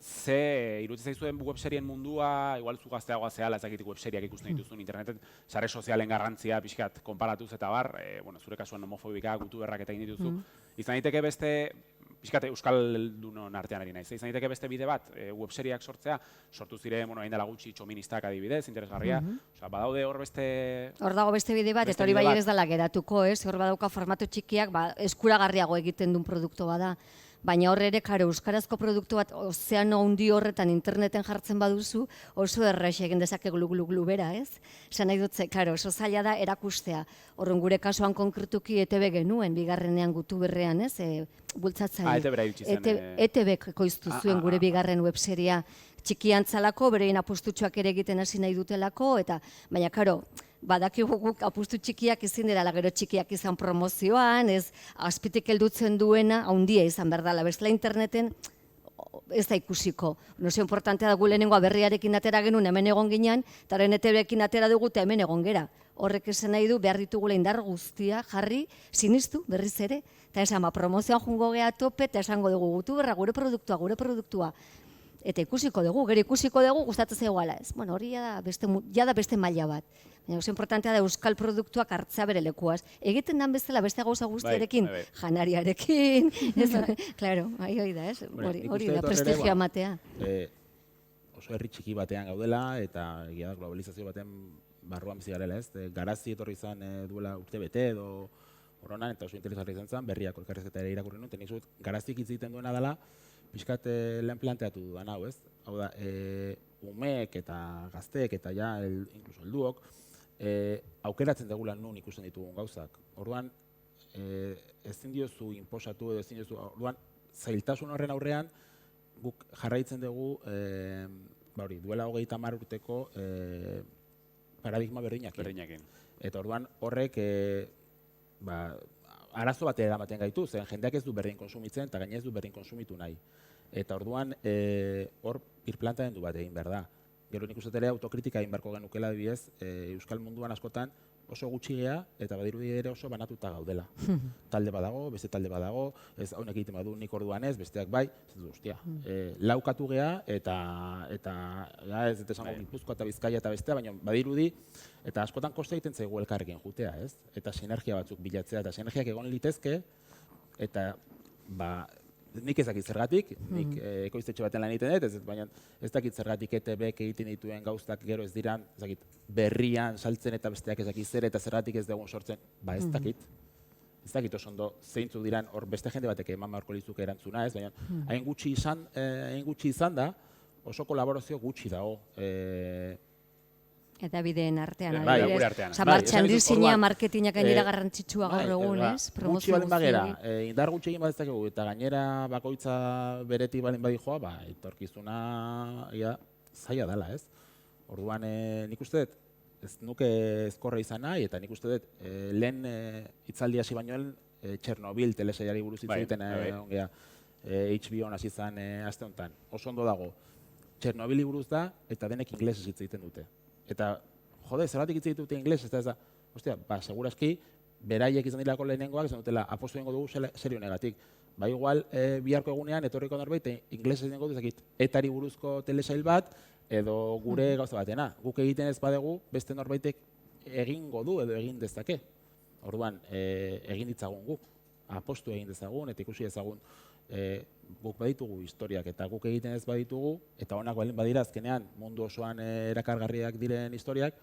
Ze iruditzen zaizuen webserien mundua, igual zu gazteagoa zehala ezakitik webseriak ikusten dituzun interneten, sare sozialen garrantzia pixkat konparatuz eta bar, zure kasuan homofobika, gutuberrak eta egin dituzu. Izan daiteke beste, pixkat euskaldunon artean ari naiz, izan daiteke beste bide bat, webseriak sortzea, sortu ziren, hain dela gutxi txoministak adibidez, interesgarria, badaude hor beste... Hor dago beste bide bat, eta hori bai ez dela geratuko, ez? Hor badauka formatu txikiak, eskuragarriago egiten duen produktu bada. Baina hor ere, euskarazko produktu bat ozeano handi horretan interneten jartzen baduzu, oso erraix egin dezake glu bera, ez? Esan nahi dut, oso zaila da erakustea. Horren gure kasuan konkretuki ETB genuen, bigarrenean gutu berrean, ez? Bultzatzaile. ETB-ra iritsi zen. ETB ekoiztu zuen gure bigarren webseria txikiantzalako, berein apustutxoak ere egiten hasi nahi dutelako, eta baina, badakigu guk apustu txikiak izin dira, gero txikiak izan promozioan, ez azpitik heldutzen duena, haundia izan behar dela, bestela interneten ez da ikusiko. Oso importantea da gu lehenengoa berriarekin atera genuen hemen egon ginean, eta horren ETB-ekin atera dugu eta hemen egon gera. Horrek esan nahi du behar ditugula indar guztia jarri, sinistu berriz ere, eta esan promozioan jungo geha tope, eta esango dugu gutu berra, gure produktua. Eta ikusiko dugu, gero ikusiko dugu, gustatzen zaiguala ez. Bueno, hori da beste maila bat. Baina oso importantea da euskal produktuak hartzea bere lekuaz. Egiten dan bezala beste gauza guztiarekin, janariarekin, claro, hori da, ez? Hori da, prestigioa matea. Oso herri txiki batean gaudela, eta egia da globalizazio batean barruan bizi garela, ez? Garazi etorri izan duela urte bete edo horronan, eta oso interesgarri izan zen, berriak elkarrezketa ere irakurri nuen, tenik zut, garazik hitz egiten duena dela, pixkat lehen planteatu dudan hau, ez? Hau da, umeek eta gazteek eta ja, inkluso helduok, aukeratzen degula nun ikusten ditugun gauzak. Orduan, ezin diozu inposatu edo ezin diozu, orduan, zailtasun horren aurrean, guk jarraitzen dugu, duela 30 urteko paradigma berdinakin. Eta orduan, horrek, arazo bat eramaten gaitu, zen jendeak ez du berdin konsumitzen eta gaina ez du berdin konsumitu nahi. Eta orduan hor birplantamendu bat egin behar da. Gero nik uste ere autokritika egin beharko genukela adibidez, euskal munduan askotan oso gutxi gea, eta badirudi ere oso banatuta gaudela. Talde badago, beste talde badago, ez honek egiten badu nik orduan ez, besteak bai, ez dut, ostia. Laukatu gea, eta ja, ez dut esango Gipuzkoa eta Bizkaia eta bestea, baina badirudi, eta askotan koste egiten zaigu elkarrekin jutea, ez? Eta sinergia batzuk bilatzea, eta sinergiak egon litezke, eta nik ez dakit zergatik, nik ekoiztetxe baten lan egiten dut, baina ez dakit zergatik ETB-ek egiten dituen gauztak gero ez diran, ez dakit berrian saltzen eta besteak ez dakit zer eta zergatik ez dugun sortzen, ez dakit. Ez dakit oso ondo zeintzuk diran, hor beste jende batek eman beharko lizuke erantzuna, ez, baina hain gutxi izan da, oso kolaborazio gutxi dago. Eta bideen artean, gure artean. Martxan dizina marketingak gainera garrantzitsua gaur egun, ez? Gutxi balen bagera, indar gutxi egin badezakegu, eta gainera bakoitza beretik balen badijoa, etorkizuna zaila dela, ez? Orduan, nik uste dut, ez nuke ezkorra izan nahi, eta nik uste dut, lehen hitzaldi hasi bainoen, Txernobil telesaiari buruz hitz egiten HBO hasi izan aste honetan. Oso ondo dago, Txernobili buruz da, eta denek inglesez hitz egiten dute. Eta, jode, zergatik hitz egiten dute inglesez, eta ez da, ostia, segurazki, beraiek izan dirako lehenengoak, izan dutela, apostu egingo dugu serio negatik. Igual, biharko egunean, etorriko norbait, inglesez egingo duzakit, etari buruzko telesail bat, edo gure gauza batena. Guk egiten ez badegu, beste norbaitek egingo du edo egin dezake. Orduan, egin ditzagun guk, apostu egin dezagun, eta ikusi dezagun, guk baditugu historiak, eta guk egiten ez baditugu, eta honak badira azkenean mundu osoan erakargarriak diren historiak,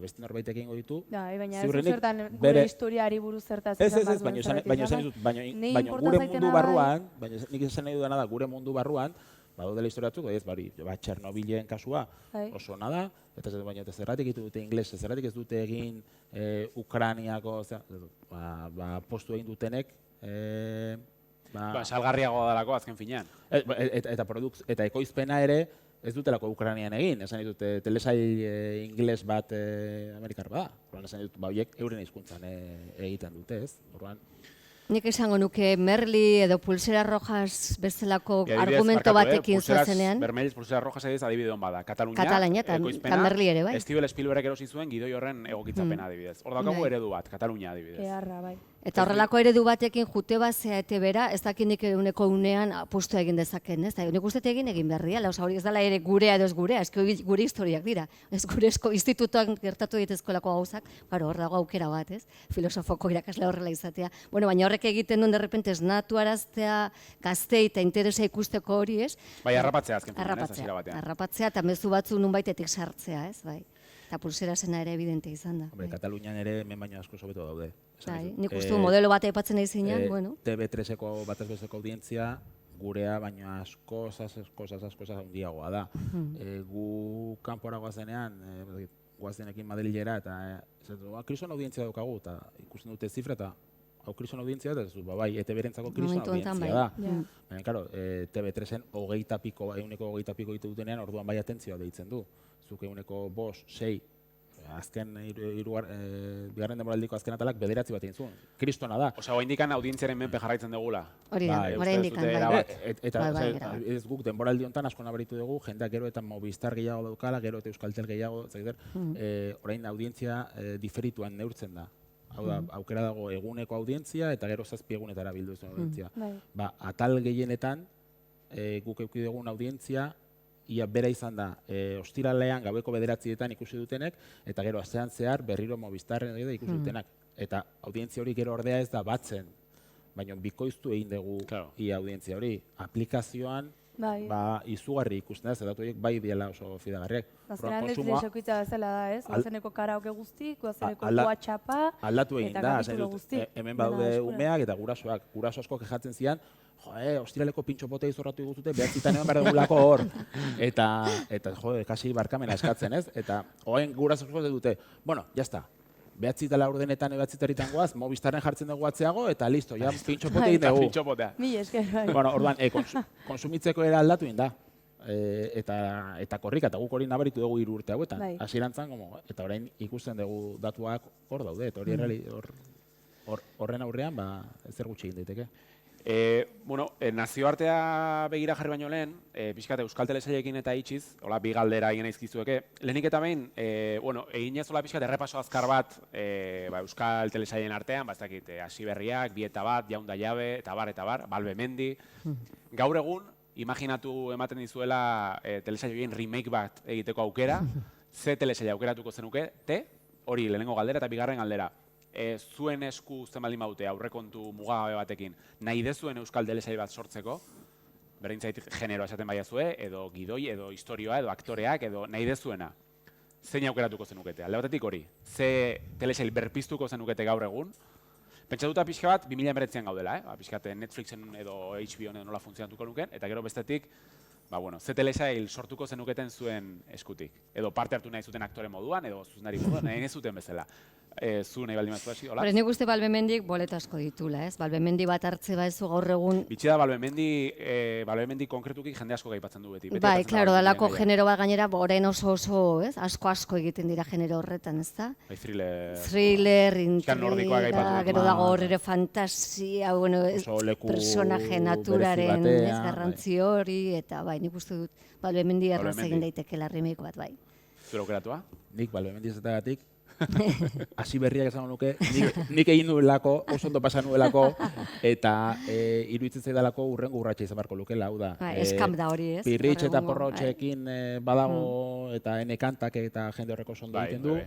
beste norbaitek egingo ditu. Baina ez zertan gure historiari buruz zertaz izan bat duen zerbait. Baina gure mundu barruan, nik esan nahi dudana da, gure mundu barruan, badaudela historiatzuk, Txernobilen kasua oso ona da, eta zerratik egiten dute inglés, zerratik ez dute egin Ukrainiako, postu egin dutenek, salgarriagoa dalako azken finean. Eta ekoizpena ere ez dutelako Ukrainian egin, esan ditut telesail ingeles bat Amerikar bada. Esan ditut, horiek euren hizkuntzan egiten dute, ez? Nik esango nuke Merli edo Pulsera Rojas bezalako argumento batekin zuzenean. Bermellez Pulsera Rojas ediz adibide hon bada. Katalunia eta Merli ere, bai. Steven Spielberg erosi zuen gidoi horren egokitzapena adibidez. Hor daukagu eredu bat, Katalunia adibidez. Eharra, bai. Eta horrelako eredu batekin jute bazea ete bera, ez dakinik uneko unean apostu egin dezaken, ez? Nik uste egin berria, hori ez dela ere gurea edo ez gurea, ez gure historiak dira. Ez gure institutuak gertatu ditezkolako gauzak, hor dago aukera bat, ez? Filosofoko irakasle horrela izatea. Baina horrek egiten duen derrepente esnatu araztea, gaztei eta interesa ikusteko hori, ez? Bai, harrapatzea azken finean, ez hasiera batean. Harrapatzea eta mezu batzu nunbaitetik sartzea, ez? Bai. Eta Pulsera zena ere evidente izan da. Katalunian ere hemen baino asko sobeto daude. Nik uste modelo bat aipatzen nahi zinean, bueno. TV3-eko batez besteko audientzia gurea baino askoz handiagoa da. Gu kanpora goazenean, goazenekin Madrilera, eta kriston audientzia daukagu, eta ikusten dute zifra, eta kriston audientzia, eta bai, ETB-rentzako kriston audientzia da. Baina, karo, TV3-en hogeita piko ditu dutenean, orduan bai atentzioa deitzen du. Zuk eguneko 5, 6, azken bigarren demoraldiko azken atalak 9 bat egin zuen. Kristona da. Osa, indikan audientziaren menpe jarraitzen dugula. Hori da, indikan, bai. Eta ez guk denboraldi honetan asko nabaritu dugu, jendeak gero eta Movistar gehiago daukala, gero eta Euskaltel gehiago, orain audientzia diferituan neurtzen da. Hau da, aukera dago eguneko audientzia eta gero 7 egunetara bildu zuen audientzia. Atal gehienetan guk eduki dugun audientzia ia bera izan da, ostiralean gaueko 9etan ikusi dutenek, eta gero astean zehar berriro Movistarren ikusi dutenak. Eta audientzia hori gero ordea ez da batzen, baina bikoiztu egin dugu ia audientzia hori. Aplikazioan izugarri ikusten da, zedatu horiek bai diela oso fidagarriak. Azkenean Netflix okitza bezala da, ez? Guazeneko karaoke guztik, guazeneko WhatsAppa, aldatu egin da, hemen baude umeak eta gurasoak. Guraso asko kejatzen zian, ostiraleko pintxo potea izorratu iguztute, behatzitan eman behar dugulako hor. Eta, kasi barkamena eskatzen, ez? Eta, hoen guraso asko dute, bueno, jazta, behatzita laurdenetan behatzitaritan goaz, Movistarren jartzen dugu atzeago, eta listo, ja pintxo potea egin dugu. Mila esker, bai. Bueno, orduan, konsumitzeko era aldatu egin da. Eta korrika, eta guk hori nabaritu dugu 3 urte hauetan. Hasierantzan, eta orain ikusten dugu datuak hor daude, eta hori horren aurrean, ezer gutxi egin daiteke. Nazioartea begira jarri baino lehen, pixkat Euskal Telesailekin eta itxiz, hola, bi galdera egin izkizueke. Lehenik eta behin, egin ez hola pixkat errepaso azkar bat Euskal Telesailen artean, ez dakit, Hasi Berriak, Bi eta Bat, Jaun da Jabe, eta bar, Balbe Mendi. Gaur egun, imaginatu ematen dizuela telesailen remake bat egiteko aukera, ze telesaila aukeratuko zenuke, hori lehenengo galdera eta bigarren galdera. Zuen esku uzten baldin baute aurrekontu mugagabe batekin, nahi dezuen Euskal telesail bat sortzeko, berdin zait generoa esaten baiazue, edo gidoi, edo historioa, edo aktoreak, edo nahi dezuena. Zein aukeratuko zenukete? Alde batetik hori, ze telesail berpiztuko zenukete gaur egun, pentsatuta pixka bat 2019an gaudela, pixkat Netflixen edo HBO-en nola funtzionatuko nuken, eta gero bestetik, ze telesail sortuko zenuketen zuen eskutik. Edo parte hartu nahi zuten aktore moduan, edo zuzendari moduan, nahi nezuten bezala. Zu nahi baldin mazu hasi, hola? Nik uste Balbe Mendik boleta asko ditula, ez? Balbe Mendi bat hartze baizu gaur egun. Bitxi da Balbe Mendi konkretuki jende asko gaipatzen du beti. Bai, klaro, dalako genero bat gainera, orain oso, ez? Asko egiten dira genero horretan, ez da? Bai, thriller. Thriller, intriga, gero dago hor ere fantasia, personaje naturaren garrantzi hori, eta bai, nik uste dut Balbe Mendi erraz egin daiteke remake bat, bai. Zure aukeratua? Nik Balbe Mendi ezagatik, Hasi Berriak esango nuke, nik egin nuelako, oso ondo pasa nuelako, eta iruditzen zaidalako urrengo urratsa izan beharko lukela, hau da. Eskamp da hori, ez? Pirritx eta porrotxekin badago, eta ene kantak eta jende horreko oso ondo egiten du,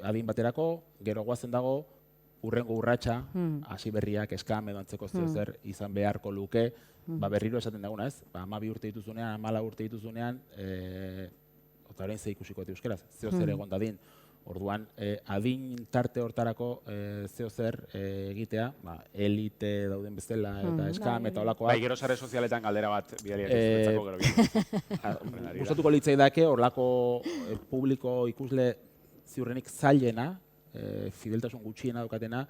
adin baterako, gero goazen dago, urrengo urratsa, Hasi Berriak, Eskamp edo antzeko zer izan beharko luke, berriro esaten daguna, ez? 12 urte dituzunean, 14 urte dituzunean, eta orain ze ikusiko euskaraz, zeo zer egon dadin. Orduan, adin tarte hortarako zeo zer egitea, elite dauden bezala eta Eskamp eta olakoak. Bai, gero sare sozialetan galdera bat bidaliak zuretzako gero bidea. Gustatuko litzaidake horlako publiko ikusle ziurrenik zailena, fideltasun gutxiena daukatena,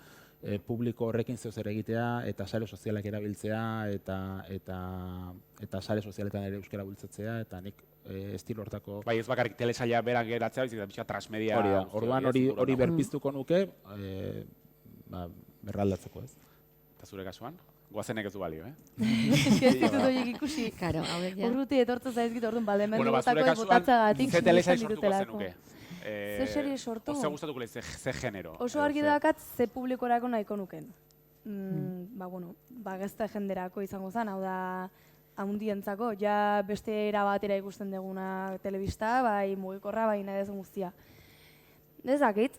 publiko horrekin zeo zer egitea eta sare sozialak erabiltzea eta sare sozialetan ere euskara bultzatzea eta nik estilo hortako... Bai, ez bakarrik telesaila berak geratzea, bizik da pixka transmedia... Orduan hori berpiztuko nuke, berraldatzeko, ez? Eta zure kasuan? Goazenek ez du balio, Ez ditut horiek ikusi. Urruti etortzen zaizkit orduan, Balbe Mendi botako botatzagatik. Ze telesail sortuko zenuke? Ze serie sortu? Ze gustatuko lehizte, ze genero? Oso argi dakat ze publikorako nahiko nuken. Gazte jenderako izango zen, hau da haundientzako, ja beste era batera ikusten duguna telebista, bai mugikorra, bai nahi dezen guztia. Dezakit,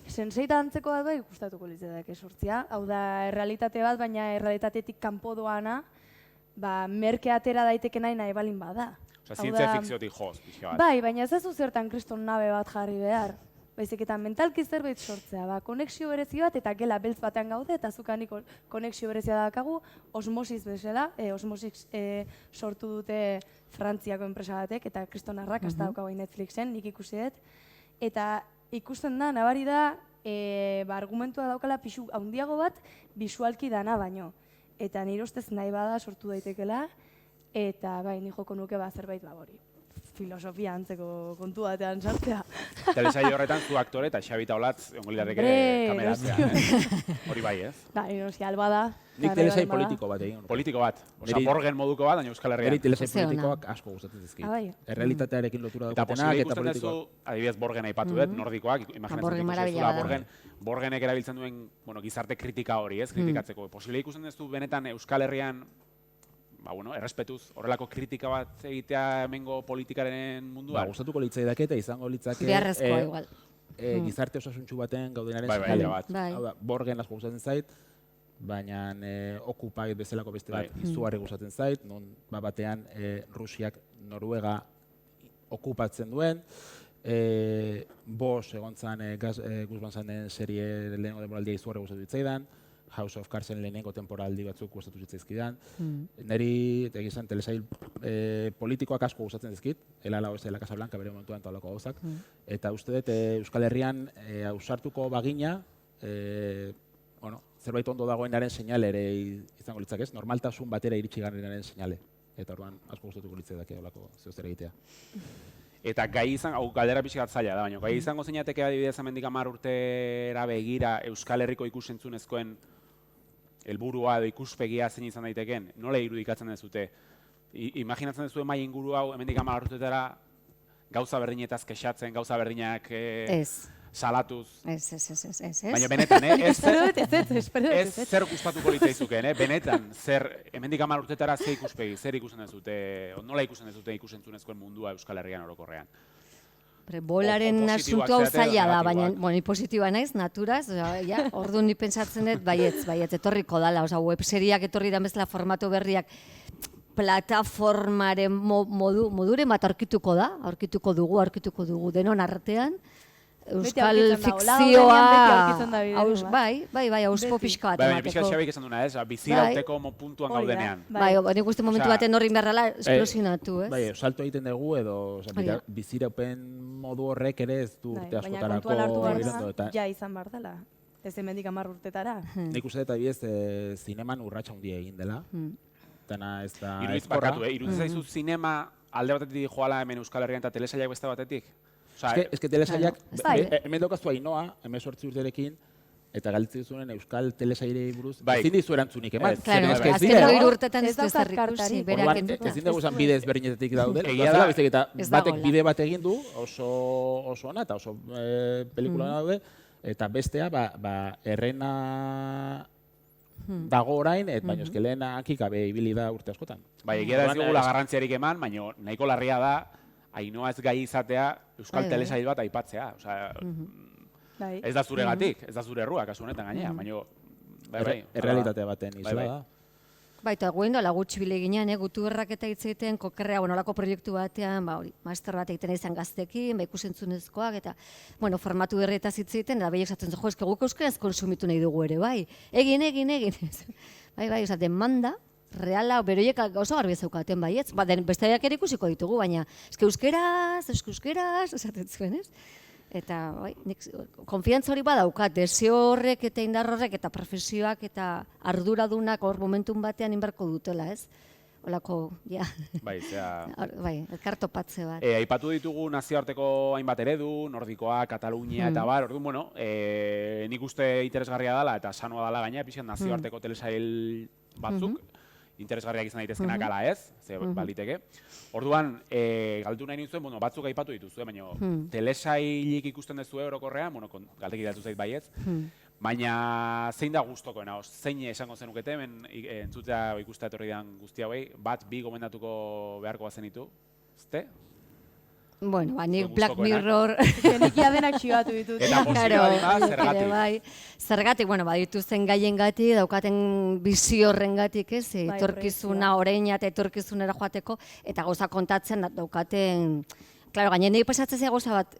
senseita antzeko bat bai gustatuko litzaidake sortzia, hau da errealitate bat, baina errealitatetik kanpo doana, merke atera daiteke nahi balin bada. Zientzia fikziotik joz, pixka bat. Bai, baina ez zu zertan kriston nabe bat jarri behar. Baizik eta mentalki zerbait sortzea, konexio berezi bat eta gela beltz batean gaude eta zukanik konexio berezia dakagu osmosis bezala, osmosis sortu dute Frantziako enpresa batek eta kriston arrakasta daukagu Netflixen, nik ikusi dut. Eta ikusten da, nabari da, argumentua daukala pixu handiago bat bisualki dana baino. Eta nire ustez nahi bada sortu daitekela, eta bai, ni joko nuke zerbait hori. Filosofia antzeko kontu batean sartzea. Telesail horretan zu aktore eta Xabita Olatz ongoliarek ere kameratzea. Hori bai, ez? Bai, noski, alba da. Nik telesail politiko bat egin. Politiko bat? Osa, borgen moduko bat, baina Euskal Herrian. Niri telesail politikoak asko gustatzen dizkit. Errealitatearekin lotura daukatenak eta politikoak. Adibidez, borgen aipatu dut, nordikoak, imaginatzen ikusten borgenek erabiltzen duen gizarte kritika hori, ez? Kritikatzeko. Posible ikusten duzu benetan Euskal Herrian errespetuz horrelako kritika bat egitea hemengo politikaren munduan? Gustatuko litzaidake eta izango litzake beharrezkoa igual. Gizarte osasuntsu baten gaudenaren seinale. Borgen asko gustatzen zait, baina Occupy bezalako beste bat izugarri gustatzen zait, non batean Rusiak Noruega okupatzen duen, Bosch egon zan Gus Van Sanden serie lehenengo denboraldia izugarri gustatu zitzaidan, House of Cardsen lehenengo temporaldi batzuk gustatu zitzaizkidan. Neri, egizan, telesail politikoak asko gustatzen dizkit, El ala oeste de la Casa Blanca bere momentuan eta holako gauzak. Eta uste dut, Euskal Herrian ausartuko bagina, zerbait ondo dagoenaren seinale ere izango litzak ez, normaltasun batera iritsi garenaren seinale. Eta orduan asko gustatuko litzaidak holako zeo zer egitea. Eta gai izan, galdera pixka bat zaila da, baina gai izango zeinateke adibidez hemendik 10 urtera begira Euskal Herriko ikusentzunezkoen helburua edo ikuspegia zein izan daiteken, nola irudikatzen dezute? Imaginatzen duzu mai inguru hau hemendik 10 urtetara gauza berdinetaz kexatzen, gauza berdinak salatuz. Ez. Baina benetan, Espero dut, zer gustatuko litzaizukeen, benetan, hemendik 10 urtetara ze ikuspegi, zer ikusten dezute, nola ikusten dezute ikusentzunezkoen mundua Euskal Herrian orokorrean? Bolaren asuntu hau zaila da, baina ni positiboa naiz, naturaz, orduan ni pentsatzen dut, baietz, etorriko dala, webseriak etorri da bezala formatu berriak, plataformaren moduren bat aurkituko dugu denon artean, Euskal fikzioa, bai, auspo pixka bat emateko. Baina pixka Xabik esan duna, bizirauteko puntuan gaudenean. Bai, nik uste momentu baten horrin beharrala esplosionatu, ez? Bai, salto egiten dugu edo biziraupen modu horrek ere ez du urte askotarako. Baina kontuan hartu behar da, ja izan behar dela. Ez hemendik 10 urtetara. Nik uste dut adibidez zineman urratsa handia egin dela. Dena ez da ezkorra. Iruditzen zaizu zinema alde batetik joala hemen Euskal Herrian eta telesailak beste batetik? Ez que telesailak, hemen daukaztu Ainhoa, 18 urterekin, eta galditzen zuen Euskal telesailei buruz, ezin dizu erantzunik eman. Claro, azken 2 urtetan ez du ezer ikusi, berak entzuten. Ezin dugu esan bide ezberdinetetik daude, eta batek bide bat egin du, oso ona eta oso pelikula daude, eta bestea, errena dago orain, baina eske lehenak ikabe ibili da urte askotan. Bai, egia da ez dugula garrantziarik eman, baina nahiko larria da, Ainhoa ez gai izatea Euskal telesail bat aipatzea. Ez da zuregatik, ez da zure errua, kasu honetan gainea, baina... Errealitatea baten izla da. Baita, guen dola gutxi bile ginean, gutu erraketa hitzeiten, kokerrea, olako proiektu batean, master bat egiten izan gaztekin, ikusentzunezkoak, eta, formatu berrietaz hitzeiten, eta behiek esatzen zuen, eske guk euskaraz konsumitu nahi dugu ere, bai, egin. Bai, demanda, reala, beroiek oso garbi zeukaten baietz, besteak ere ikusiko ditugu, baina eske euskeraz, esaten zuen, ez? Eta, konfiantza hori badaukat, desio horrek eta indar horrek eta profesioak eta arduradunak hor momentun batean inberko dutela, ez? Olako, ja. Bai, elkartopatze bat. Aipatu ditugu nazioarteko hainbat eredu, nordikoa, Katalunia eta bar, orduan, nik uste interesgarria dela eta sanoa dela gaina, pixkan nazioarteko telesail batzuk, interesgarriak izan daitezkenak ala ez, ze baliteke. Orduan, galdu nahi nintzen, batzuk aipatu dituzue, baina telesailik ikusten duzue orokorrean, galdeki datu zait baietz, baina zein da gustokoena, zein esango zenukete, entzutea ikustea etorri den guzti hauei, bat, bi gomendatuko beharko bazenitu, ezte? Bueno, nik Black Mirror... Genikia denak txibatu ditut. Eta posibioa zergatik. Zergatik, badituzen gaien gati, daukaten bizio horren gatik, ez? Etorkizuna, oraina eta etorkizunera joateko, eta gauza kontatzen daukaten... Claro, gainen nahi pasatzen zea gauza bat,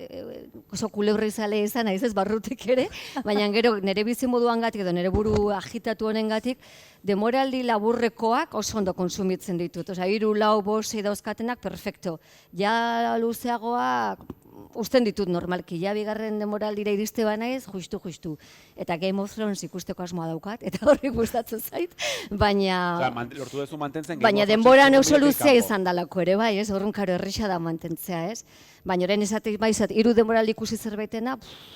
oso kuleurri zale izan, ez barrutik ere, baina gero nire bizimoduan gatik edo nire buru agitatu honen gatik, demoraldi laburrekoak oso ondo konsumitzen ditut. Osa, 3, 4, 5 dauzkatenak, perfecto. Ja luzeagoak, usten ditut normalki, ja bigarren demoraldira iriste banaiz, justu. Eta Game of Thrones ikusteko asmoa daukat, eta horri gustatzen zait, baina... Lortu duzu mantentzen... Baina denboran oso luzea izan dalako ere, bai, ez? Horren karo errisa da mantentzea, ez? Baina orain esate, 3 denboraldi ikusi zerbaitena,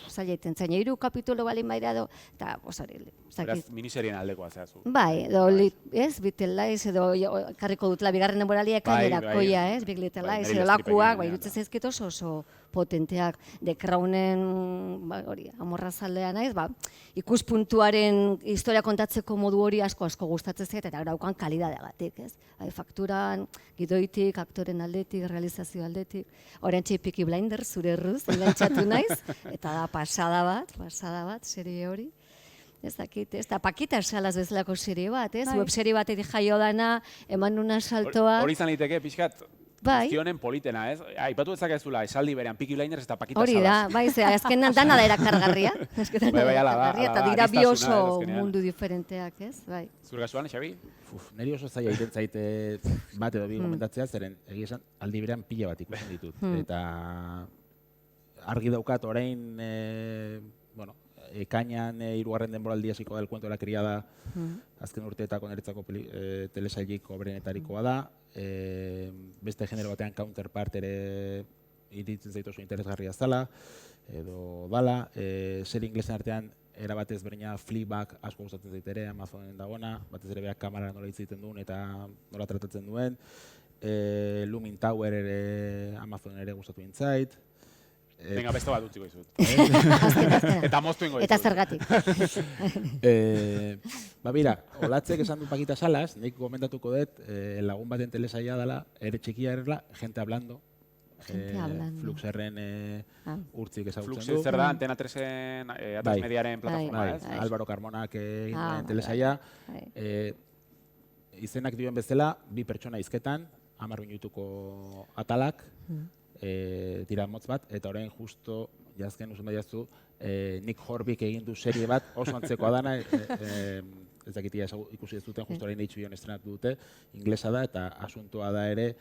zaila iten zaina, 3 kapitulo balin baira do, eta, beraz, miniserien aldekoa zehazu. Bai, ez, Little Lies, edo karriko dutela bigarren denboralia ekainerakoia, ez? Big Little Lies, edo lakuak, irutzen zaizkit oso potenteak, The Crownen, amorrazaldea naiz, ikuspuntuaren historia kontatzeko modu hori asko gustatzen zait, eta daukan kalidadeagatik, ez? Fakturan, gidoitik, aktoren aldetik, realizazio aldetik, orantxe Peaky Blinders, zure erruz, engantzatu naiz, eta da pasada bat, serie hori. Ez dakit, ez da, Pakita Salas bezalako serie bat, ez? Web serie batetik jaio dana, eman una saltoa. Hori izan liteke, pixkat, guztionen politena, ez? Aipatu ezakezula, esaldi berean Peaky Blinders eta Pakita Salas. Hori da, bai, azkenan dana da erakargarria. Eta dira bi oso mundu diferenteak, ez? Zur kasuan, Xabi? Neri oso zaila egiten zaite bat edo bi komentatzea, zeren egia esan aldi berean pila bat ikusten ditut. Eta argi daukat orain, ekainan 3. denboraldia hasiko da El cuento de la criada, azken urteetako niretzako telesailik hoberenetarikoa da. Beste genero batean counterpart ere iritzen zait oso interesgarria zala, edo dala. Serie inglesen artean erabatez berdina Fleabag asko gustatzen zait ere, Amazonen dagoena, batez ere berak kamera nola hitz egiten duen eta nola tratatzen duen. Looming Tower ere Amazonen ere gustatu nintzait. Venga, beste bat utziko izut. Eta moztu ingo izut. Eta zergatik. Mira, Olatzek esan du Paquita Salas, nik komentatuko dut, lagun baten telesaia dela, ere txikia erla, Gente Hablando. Gente Hablando. Fluxerren urtzik ezagutzen du. Fluxer zer da, Antena 3en, Atlas Mediaren plataforma, ez? Álvaro Carmonak egin duen telesaia. Izenak dioen bezala, bi pertsona hizketan, 10 minutuko atalak, tira motz bat, eta orain justo, jazken usun baiaztu, Nick Horbick egin du serie bat, oso antzekoa dana, ez dakitia ikusi ez duten, justo orain HBO-n estrenatu dute, inglesa da, eta asuntoa da ere,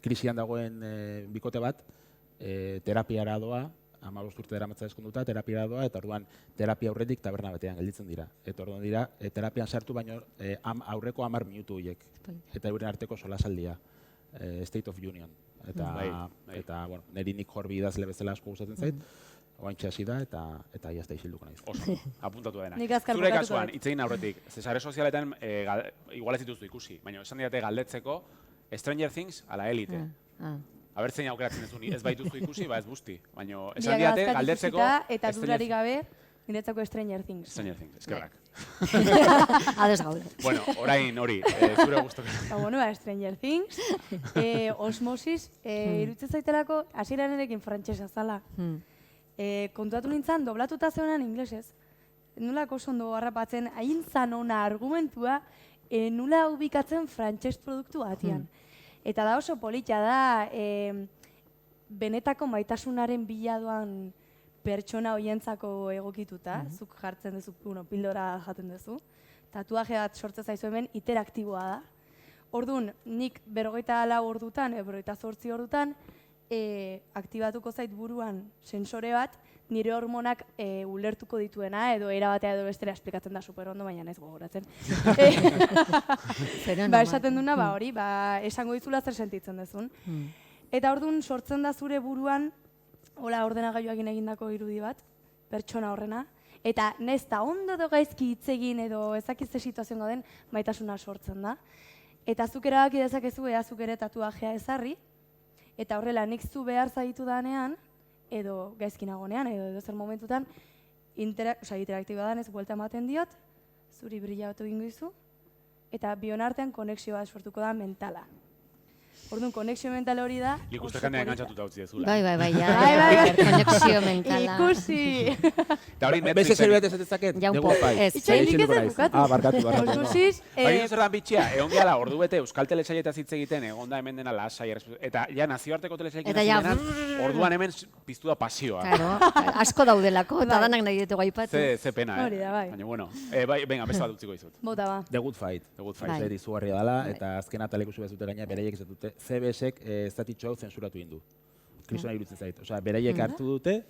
krisian dagoen bikote bat, terapiara doa, 15 urte daramatza eskonduta, terapiara doa, eta orduan terapia aurretik taberna batean gelditzen dira. Eta orduan dira, terapian sartu baino aurreko 10 minutu horiek. Eta euren arteko solasaldia, State of Union. Eta bueno, niri Nick Horby idazle bezala asko gustatzen zait, oaintxe hasi da, eta jazta isilduko naiz. Oso, apuntatu dena. Nik azkar Zure bukatuko kasuan, dut. hitz egin aurretik, sare sozialetan igual ez dituzu ikusi, baina esan didate galdetzeko Stranger Things ala Elite. Aber zein aukeratzen duzu, ez baituzu ikusi, ez busti. Baina esan didate galdetzeko eta dudari gabe, niretzako Stranger Things. Stranger Things, eskerrak. Ades gaude. Bueno, orain hori, zure gustuko. Bueno, Stranger Things, Osmosis, iruditzen zaitelako hasierarekin frantsesa zala. Kontuatu nintzen, doblatuta zeunan inglesez. Nolako oso ondo harrapatzen, hain zan ona argumentua, nula ubikatzen frantses produktu batian. Eta da oso polita da, benetako maitasunaren biladoan pertsona hoientzako egokituta, zuk jartzen duzu, pildora jaten duzu. Tatuaje bat sortzen zaizu hemen, interaktiboa da. Orduan, nik 44 ordutan, 48 ordutan, aktibatuko zait buruan sensore bat, nire hormonak ulertuko dituena, edo erabatea edo bestera esplikatzen da super ondo, baina ez gogoratzen. Esaten duna, hori, esango dizula zer sentitzen duzun. Eta orduan sortzen da zure buruan, hola ordenagailuakin egindako irudi bat, pertsona horrena, eta nez da ondo edo gaizki hitz egin edo ezakizte situazioan gauden, maitasuna sortzen da. Eta zuk erabaki dezakezu ea zuk ere tatuajea ezarri, eta horrela nik zu behar zaitu danean, edo gaizki nagonean, edo zer momentutan, interaktiba danez, buelta ematen diot, zuri brillatu egingo izu, eta bion artean konexioa sortuko da mentala. Orduan, konexio mental hori da... Nik uste jendea engantzatuta utzi dezula. Bai, konexio mentala. Ikusi! Eta hori Beste Netflixen... zer bat ez ezaket, Jaupo, dugu pai. ez. Itxainik ez dut bukatu. Barkatu. Osmosis, Baina zer da bitxia, egon gehala ordu bete Euskal Telesailetaz hitz egiten, egon da hemen dena lasai, eta ja nazioarteko telesailekin Eta ja, orduan hemen piztu da pasioa. Claro, asko daudelako, eta danak nahi ditugu aipatu. Ze pena, Hori da, bai. Baina, bueno, venga, beste bat utziko dizut. bota ba. The Good Fight. The Good Fight. Bai. Zer izugarria dela, eta azken atal ikusi bezute gaina beraiek ez dute. CBSek estatitxo hau zensuratu egin du. Kristona iruditzen zait. Osea, beraiek hartu dute,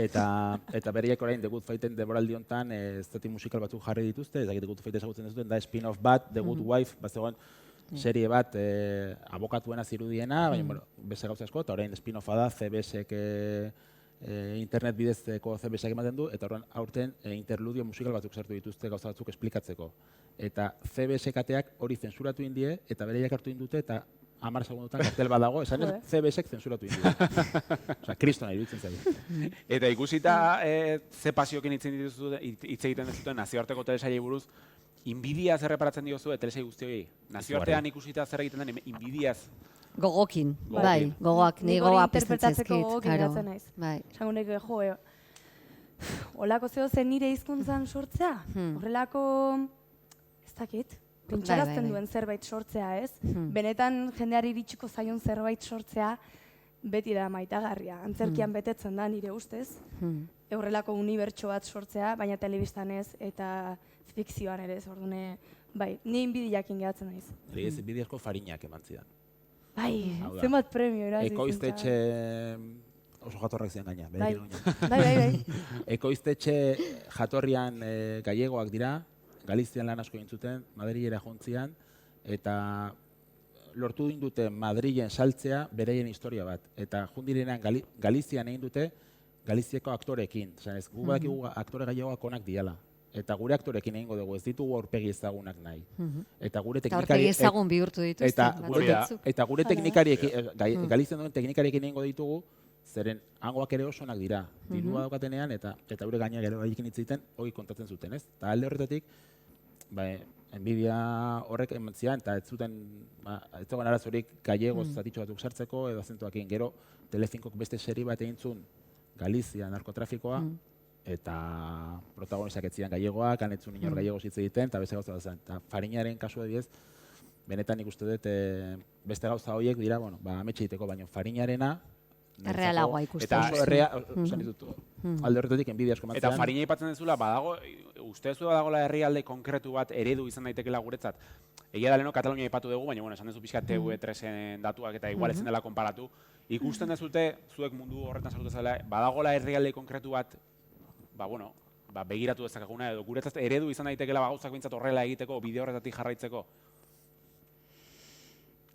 eta beraiek orain The Good Fighten denboraldi honetan estati musikal batzuk jarri dituzte, ez dakit The Good Fight ezagutzen ez duten, da spin-off bat, The Good Wife, bazegoen serie bat abokatuena zirudiena, baina bueno, beste gauza asko, eta orain spin-offa da CBSek internet bidezko CBSek ematen du, eta horren aurten interludio musikal batzuk sartu dituzte gauza batzuk esplikatzeko. Eta CBSek ateak hori zensuratu indie, eta beraiek hartu indute, eta 10 segundotan kartel bat dago, esan CBSek zensuratu indie. Osea, kristona iruditzen zaitu. Eta ikusita ze pasiokin hitz egiten duzuten nazioarteko telesailei buruz, inbidiaz erreparatzen diozu telesai guztioi. Nazioartean ikusita zer egiten den inbidiaz. Gogokin, bai, gogoak, ni gogoa pizten interpretatzeko zaizkit. gogokin geratzen naiz. Bai. Esango neke, holako zeo zen nire hizkuntzan sortzea? Horrelako, ez dakit, pentsarazten duen zerbait sortzea, ez? Benetan jendeari iritsiko zaion zerbait sortzea, beti da maitagarria. Antzerkian betetzen da nire ustez. Horrelako unibertso bat sortzea, baina telebistan ez, eta fikzioan ere ez, ordune, bai, ni inbidiakin geratzen naiz. Nire ez inbidiazko farinak eman zidan. Bai, Hau da. zenbat premio irazi. Ekoiztetxe oso jatorrak zidan gaina. Bai. Ekoiztetxe jatorrian gallegoak dira, Galizian lan asko egin zuten, Madrilera jontzian, eta lortu dute Madrilen saltzea beraien historia bat. Eta jundirenean Galizian egin dute Galiziako aktoreekin. Gu badakigu aktore gaiagoak onak diala. Eta gure aktorekin egingo dugu, ez ditugu aurpegi ezagunak nahi. Eta gure teknikari... aurpegi ezagun bihurtu dituzte. Eta gure teknikariekin, Galizian duen teknikariekin egingo ditugu, zeren hangoak ere oso onak dira. Dirua daukatenean, eta gure gainak ere baiekin hitz egiten, hori kontatzen zuten, ez? Eta alde horretatik, Nvidia horrek ematzian, eta ez zegoen arazorik gallegoz zatitxo batzuk sartzeko, edo azentuakin. Gero, Telecincok beste seri bat egin zuen Galizia narkotrafikoa, eta protagonistak ez ziren gallegoak, anetzun inor gallegoz hitz egiten, eta beste gauza zen. Eta Farinaren kasu adibidez, benetan nik uste dut beste gauza horiek dira, ametxe egiteko, baina Farinarena errealagoa ikusten. Eta oso alde horretatik Nvidia asko matzean. Eta Farina aipatzen dezula, uste duzu badagola herrialde konkretu bat eredu izan daitekela guretzat. Egia da leheno Katalunia aipatu dugu, baina esan duzu pixka TV3-en datuak eta igual etzen dela konparatu. Ikusten dezute, zuek mundu horretan sartu dezala, badagola herrialde konkretu bat, begiratu dezakeguna edo guretzat eredu izan daitekela gauzak bintzat horrela egiteko, bide horretatik jarraitzeko.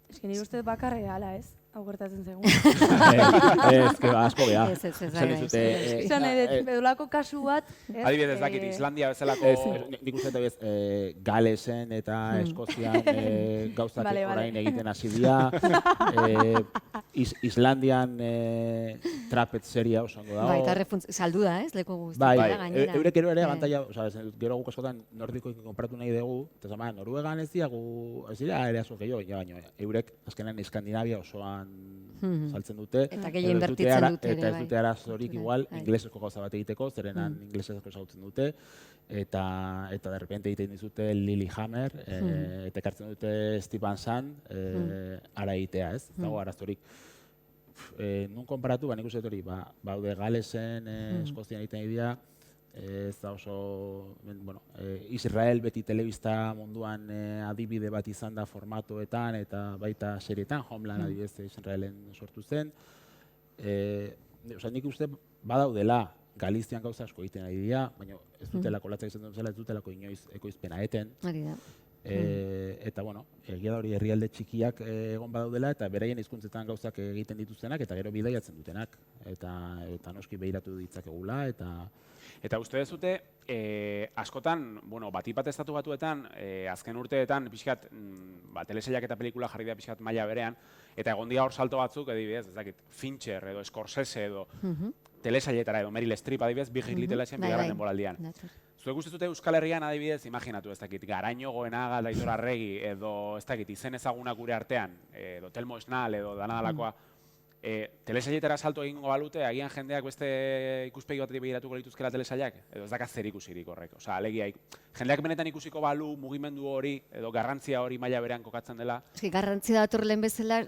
Ez nik uste bakarre ala ez, hau gertatzen zegoen. Ez, asko beha. Zan edet, bedulako kasu bat. Adibidez, dakit, Islandia bezalako... Nik uste dut Galesen eta Eskozian gauzak orain egiten hasi dira. Islandian trapet seria oso ondo dago. Eta saldu da, ez? Leko guztiak gainera. Eurek ero ere abantaia, gero guk askotan nordikoekin konparatu nahi dugu, eta zama, Noruegan ez diagu, ez dira ere asko gehiago, baina eurek azkenean Eskandinavia osoan saltzen dute. Eta gehiago inbertitzen dute ere, eta ez dute arazorik igual, inglesezko gauza bat egiteko, zerenan inglesezko ezagutzen dute, eta derrepente egiten dizute Lillehammer, eta ekartzen dute Steve Van Sant, ara egitea, ez? Dago arazorik. Nun konparatu, nik uste hori, baude Galesen, Eskozian egiten dira, ez da oso, Israel beti telebista munduan adibide bat izan da formatoetan eta baita serietan, Homeland adibidez Israelen sortu zen. Nik uste badaudela Galizian gauza asko egiten ari dira, baina ez dutelako latza izan dut zela, ez dutelako inoiz ekoizpena eten. Eta, egia da hori herrialde txikiak egon badaudela eta beraien hizkuntzetan gauzak egiten dituztenak eta gero bidaiatzen dutenak. Eta noski behiratu ditzakegula Eta uste dezute, askotan, batipat estatu batuetan, azken urteetan, pixkat, telesailak eta pelikula jarri da pixkat maila berean, eta egon dira hor salto batzuk, adibidez, ez dakit, Fincher edo Scorsese edo telesailetara edo Meryl Streep adibidez, Big Little Liesen bigarren denboraldian. Zuek uste dute Euskal Herrian adibidez, imaginatu, ez dakit, Garaino Goenaga, Aitor Arregi, edo ez dakit, izen ezagunak gure artean, edo Telmo Esnal, edo danadalakoa, telesailetara salto egingo balute, agian jendeak beste ikuspegi batetik begiratuko lituzkela telesailak, edo ez dakaz zer ikusirik horrek. Osea, alegia, jendeak benetan ikusiko balu mugimendu hori, edo garrantzia hori maila berean kokatzen dela. Garrantzia dator lehen bezala,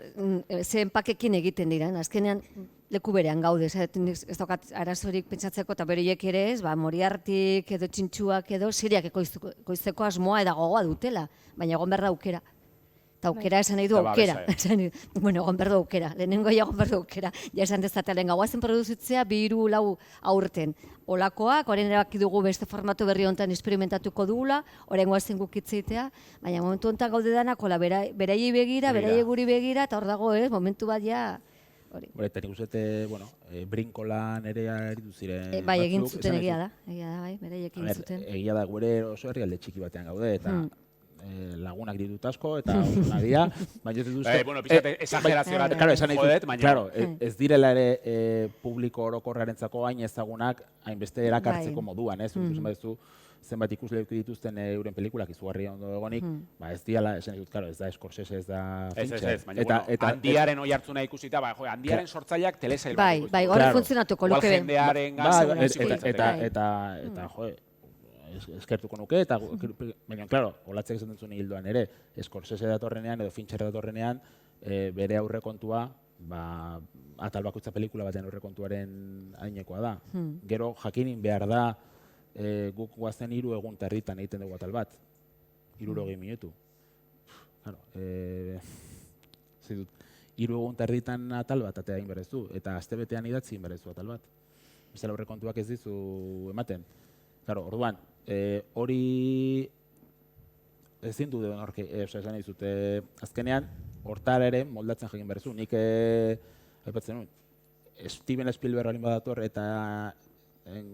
ze enpakekin egiten dira, azkenean leku berean gaude, ez daukat arazorik pentsatzeko eta bereiek ere ez, Moriartik edo Txintxuak edo seriak ekoizteko asmoa eta gogoa dutela, baina egon behar da aukera. Eta aukera esan nahi du aukera. Egon behar du aukera, lehenengo egon behar du aukera. Ja esan dezate lehen gauazen produzitzea, 2-4 aurten. Olakoak, orain erabaki dugu beste formatu berri honetan experimentatuko dugula, orain goazen gukitzitea, baina momentu honetan gaude danak, beraiei begira, beraiei guri begira, eta hor dago, momentu bat ja... Eta nik uste, Brinkolan ere aritu ziren batzuk. Bai, egin zuten egia da, bai, beraiek egin zuten. Egia da, gure oso herrialde txiki batean gaude, eta lagunak ditut asko, eta oso nadia. Baina ez duzte... Pixate, exagerazioa jodet, baina... Claro, ez direla ere publiko orokorrarentzako hain ezagunak, hainbeste erakartzeko moduan, ez? Zenbat ikusleuk dituzten euren pelikulak izugarri ondo egonik, ez diala, esan ditut, ez da Scorsese, ez da Fincher. Ez, baina, handiaren oi hartzuna ikusita, handiaren sortzaileak telesail bat bai, horre funtzionatuko luke ben. Jendearen gaza, eta, eskertuko nuke, eta, baina, klaro, olatzek esan dut hildoan ere, Scorsese datorrenean edo Fincher datorrenean, bere aurrekontua, atal bakoitza pelikula baten aurrekontuaren ainekoa da. Gero, jakinin behar da, guk guazen 3 egun territan egiten dugu atal bat. 60 minutu. 3 egun territan atal bat atea egin berezu, eta astebetean idatzi egin berezu atal bat. Bizala aurrekontuak ez dizu ematen. Orduan, hori ezin du deuen horke, esan dizute, azkenean, hortara ere moldatzen egin berezu. Nik aipatzen nuen, Steven Spielberg alin badator eta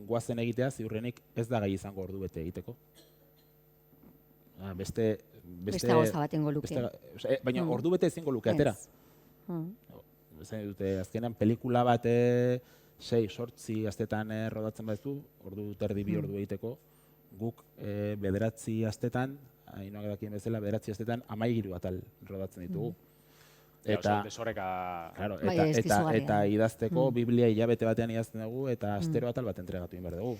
guazen egitea ziurrenik ez da gai izango ordu bete egiteko. Beste gauza bat ingo luke. Baina ordu bete ezingo luke atera. Dute, azkenean pelikula bat 6-8 astetan rodatzen baduzu, ordu terdi bi ordu egiteko, guk 9 astetan, Ainoak dakien bezala, 9 astetan 13 atal rodatzen ditugu. Eta idazteko Biblia hilabete batean idazten dugu eta astero atal bat entregatu egin behar dugu.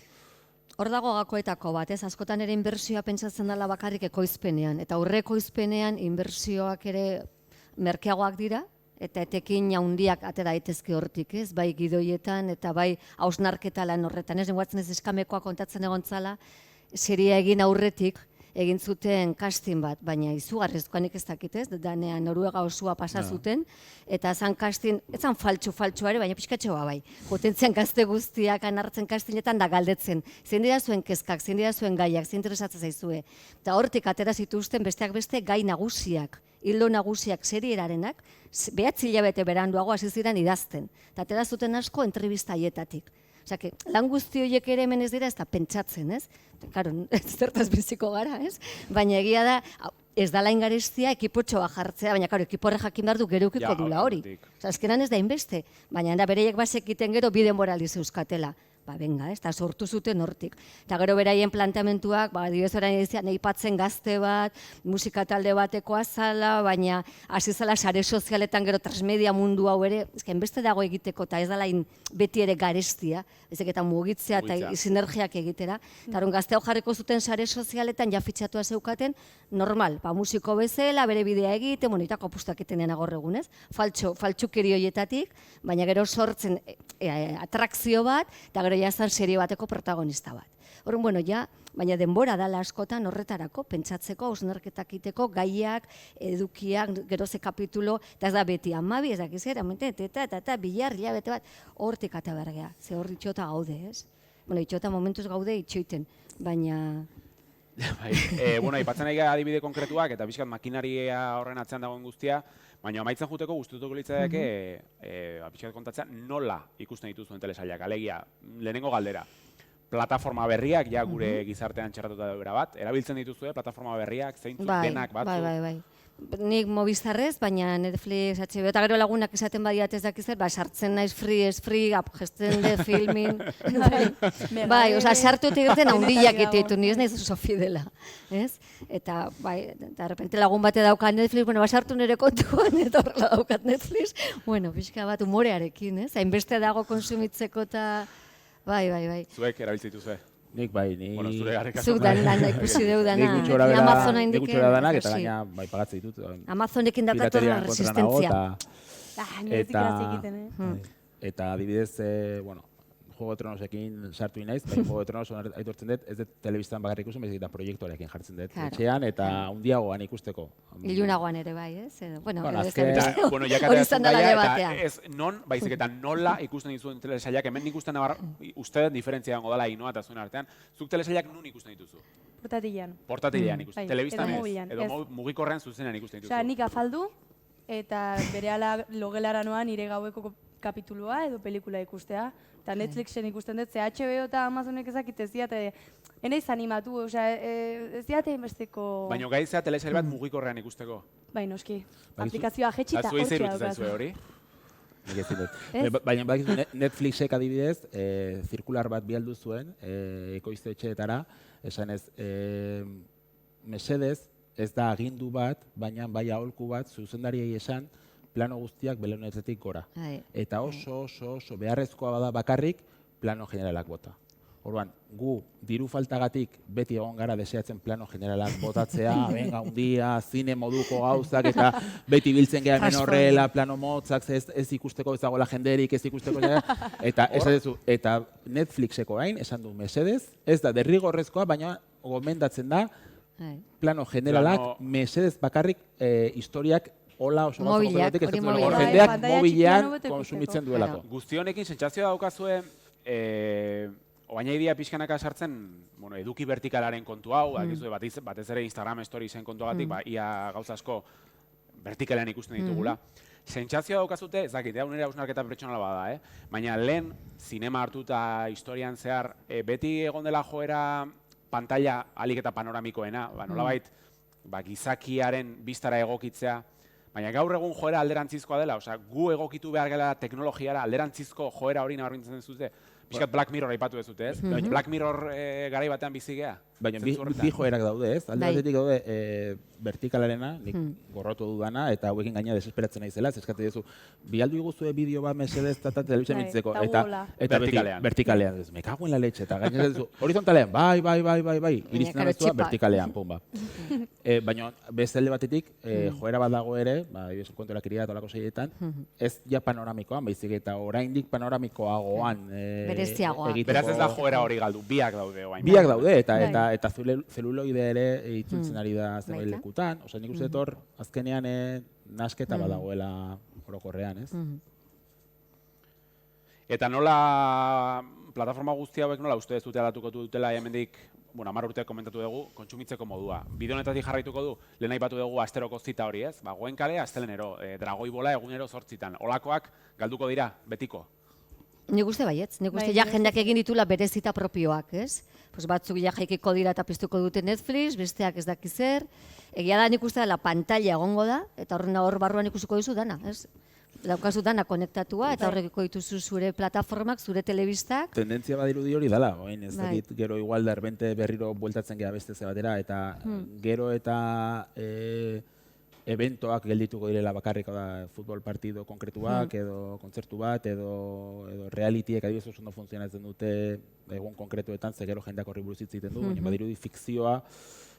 Hor dago gakoetako bat, askotan ere inbertsioa pentsatzen dela bakarrik ekoizpenean, eta aurre ekoizpenean inbertsioak ere merkeagoak dira, eta etekin handiak atera daitezke hortik, ez? Bai gidoietan eta bai hausnarketa lan horretan. Ez nengoatzen ez eskamekoa kontatzen egontzala, seria egin aurretik, egin zuten casting bat, baina izugarrizkoa nik ez dakit, ez? Danean Noruega osua pasa zuten, eta zan casting, ez zan faltsuare, baina pixkatxoa bai. Potentzian gazte guztiak anartzen castingetan da galdetzen. Zein dira zuen kezkak, zein dira zuen gaiak, zein interesatzen zaizue. Eta hortik atera zituzten besteak beste gai nagusiak, hildo nagusiak serierarenak, 9 hilabete beranduago hasi ziren idazten. Eta atera zuten asko entrevista haietatik. Osea, lan guzti horiek ere hemen ez dira ez da pentsatzen, ez? Karo, zertaz biziko gara, ez? Baina egia da, ez da lain garestia ekipotxoa jartzea, baina karo, ekiporre jakin behar du gero ukiko dula hori. Osea, azkenan ez da inbeste, baina bereiek basekiten gero bide moraliz euskatela. Benga, eta sortu zuten hortik. Eta gero beraien planteamentuak, adibidez orain edizian, eipatzen gazte bat, musika talde bateko azala, baina hasi zela sare sozialetan gero transmedia mundu hau ere, beste dago egiteko, eta ez da lain beti ere garestia, ezek eta mugitzea eta sinergiak egitera. Eta hori gazte hau jarriko zuten sare sozialetan jafitxatua zeukaten, normal, musiko bezala, bere bidea egiten, itako apustuak etenean agorregun, ez? Faltsukeri horietatik, baina gero sortzen atrakzio bat, eta gero jazan serie bateko protagonista bat. Horren, baina denbora dala askotan horretarako, pentsatzeko, hausnarketak iteko, gaiak, edukiak, gero ze kapitulo, eta ez da beti, 12, ez dakiz gara, eta bilar, hilabete bat, hortik ata bergea, ze hor itxota gaude, ez? Itxota momentuz gaude itxoiten, baina... Aipatzen nahi adibide konkretuak, eta pixkat makinaria horren atzean dagoen guztia, baina amaitzen juteko guztutuko litzaiake pixkat kontatzea nola ikusten dituzuen telesailak. Alegia, lehenengo galdera, plataforma berriak, ja gure gizartean txerratuta dagoera bat, erabiltzen dituzue plataforma berriak, zeintzuk denak batzu? Bai. Nik Movistarrez, baina Netflix, HBO, eta gero lagunak esaten badiat ez dakizet, sartzen naiz free, gesten de filmin, bai, sartu egiten handiak ititu, ni ez naiz oso fidela, ez? Eta, bai, eta repente lagun bate dauka Netflix, sartu nire kontuan, eta horrela daukat Netflix, pixka bat humorearekin, ez? Hainbeste dago konsumitzeko eta, bai. Zuek erabiltzen dituzue? Nik bai, zuk dana ikusi deudana, Amazona indike. Nik utxora danak eta gaina pagatzen ditut. Amazonekin dakatorra resistentzia. Eta adibidez, Juego de Tronosekin sartu inaiz, Juego de Tronos aitortzen dut, ez dut telebistan bakarrik ikusten, bezik eta proiektorekin jartzen dut etxean, eta hundiagoan ikusteko. Ilunagoan ere bai, ez? Hori izan da gale batean. Ez non, baizik eta nola ikusten dituzuen telesailak, hemen ikusten uste diferentzia dago dela inoa eta zuen artean, zuk telesailak nun ikusten dituzu? Portatilean. Portatilean ikusten, telebistan ez, edo mugikorrean zuzenean ikusten dituzu. Osea, nik afaldu, eta berehala logelara noan nire gaueko kapitulua edo pelikula ikustea, eta Netflixen ikusten dut, ze HBO eta Amazonek ezakit ez diate, enaiz animatu, ez diate inbesteko... Baina gai zea telesail bat mugikorrean ikusteko? Bai, noski. Aplikazioa jetxita, hortxe daukaz. Hori? Baina Netflixek adibidez, zirkular bat bialdu zuen, ekoiztetxeetara, esan ez, mesedez, ez da agindu bat, baina bai aholku bat, zuzendariei esan, plano guztiak belaunetetik gora. Eta oso beharrezkoa bada bakarrik plano generalak bota. Orduan, gu diru faltagatik beti egon gara deseatzen plano generalak botatzea, benga, hundia, zine moduko gauzak, eta beti biltzen gara hemen horrela, plano motzak, ez ikusteko ez dagoela jenderik, ez ikusteko eta Netflixeko hain, esan du mesedez, ez da derrigorrezkoa, baina gomendatzen da plano generalak mesedez bakarrik historiak hola oso mobilak, jendeak mobilean konsumitzen duelako. Guzti honekin sentsazioa daukazue, oaina idea pixkanaka sartzen, eduki vertikalaren kontu hau, batez ere Instagram storiesen kontuagatik, ia gauza asko vertikalean ikusten ditugula. sentsazioa daukazute, ez dakit, hau nire hausnarketa pertsonala bada, baina lehen, zinema hartuta historian zehar, beti egon dela joera pantalla alik eta panoramikoena, nolabait, gizakiaren biztara egokitzea, baina gaur egun joera alderantzizkoa dela, gu egokitu behar gela teknologiara alderantzizko joera hori nabarmentzen zute. Piskat Black Mirror aipatu dezute, ez? Black Mirror garai batean bizigea? Baina bi joerak daude, ez? Alde batetik daude vertikalarena, nik gorrotu dudana, eta hauekin gaina desesperatzen naizela, zeskate duzu, bialdu iguzue bideo bat mesedez eta telebizioan mintzeko, eta vertikalean, me cago en la leche, eta gaina duzu, horizontalean, bai, iristen abeztua, vertikalean, pumba. Baina beste alde batetik, joera bat dago ere, ibez kontu la kiria eta olako seietan, ez ja panoramikoan, baizik eta oraindik panoramikoagoan egiteko. Beraz ez da joera hori galdu, biak daude orain. Biak daude, eta zeluloide ere itzultzen ari da zenbait lekutan. Osa, nik uste hor, azkenean nasketa badagoela orokorrean, ez? Eta nola, plataforma guzti hauek nola uste ez dute aldatuko dutela hemendik, 10 urte komentatu dugu, kontsumitzeko modua. Bide honetatik jarraituko du, lehen aipatu dugu asteroko zita hori, ez? Goenkale, astelenero, dragoi bola egunero 8 Olakoak galduko dira, betiko. Nik uste baietz, nik uste ja jendeak egin ditula bere zita propioak, ez? Batzuk ja jaikiko dira eta piztuko dute Netflix, besteak ez daki zer. Egia da nik uste la pantalla egongo da, eta hor barruan ikusiko dizu dana, ez? Daukazu dana konektatua, eta horrekiko dituzu zure plataformak, zure telebistak. Tendentzia badirudi hori dala, oin ez dakit gero igual da erbente berriro bueltatzen gara beste batera, eta gero eta eventoak geldituko direla bakarrik da futbol partido konkretuak, edo kontzertu bat, edo realityek adibidez oso ondo funtzionatzen dute egun konkretuetan, ze gero jendeak horri buruz hitz egiten du, baina badirudi fikzioa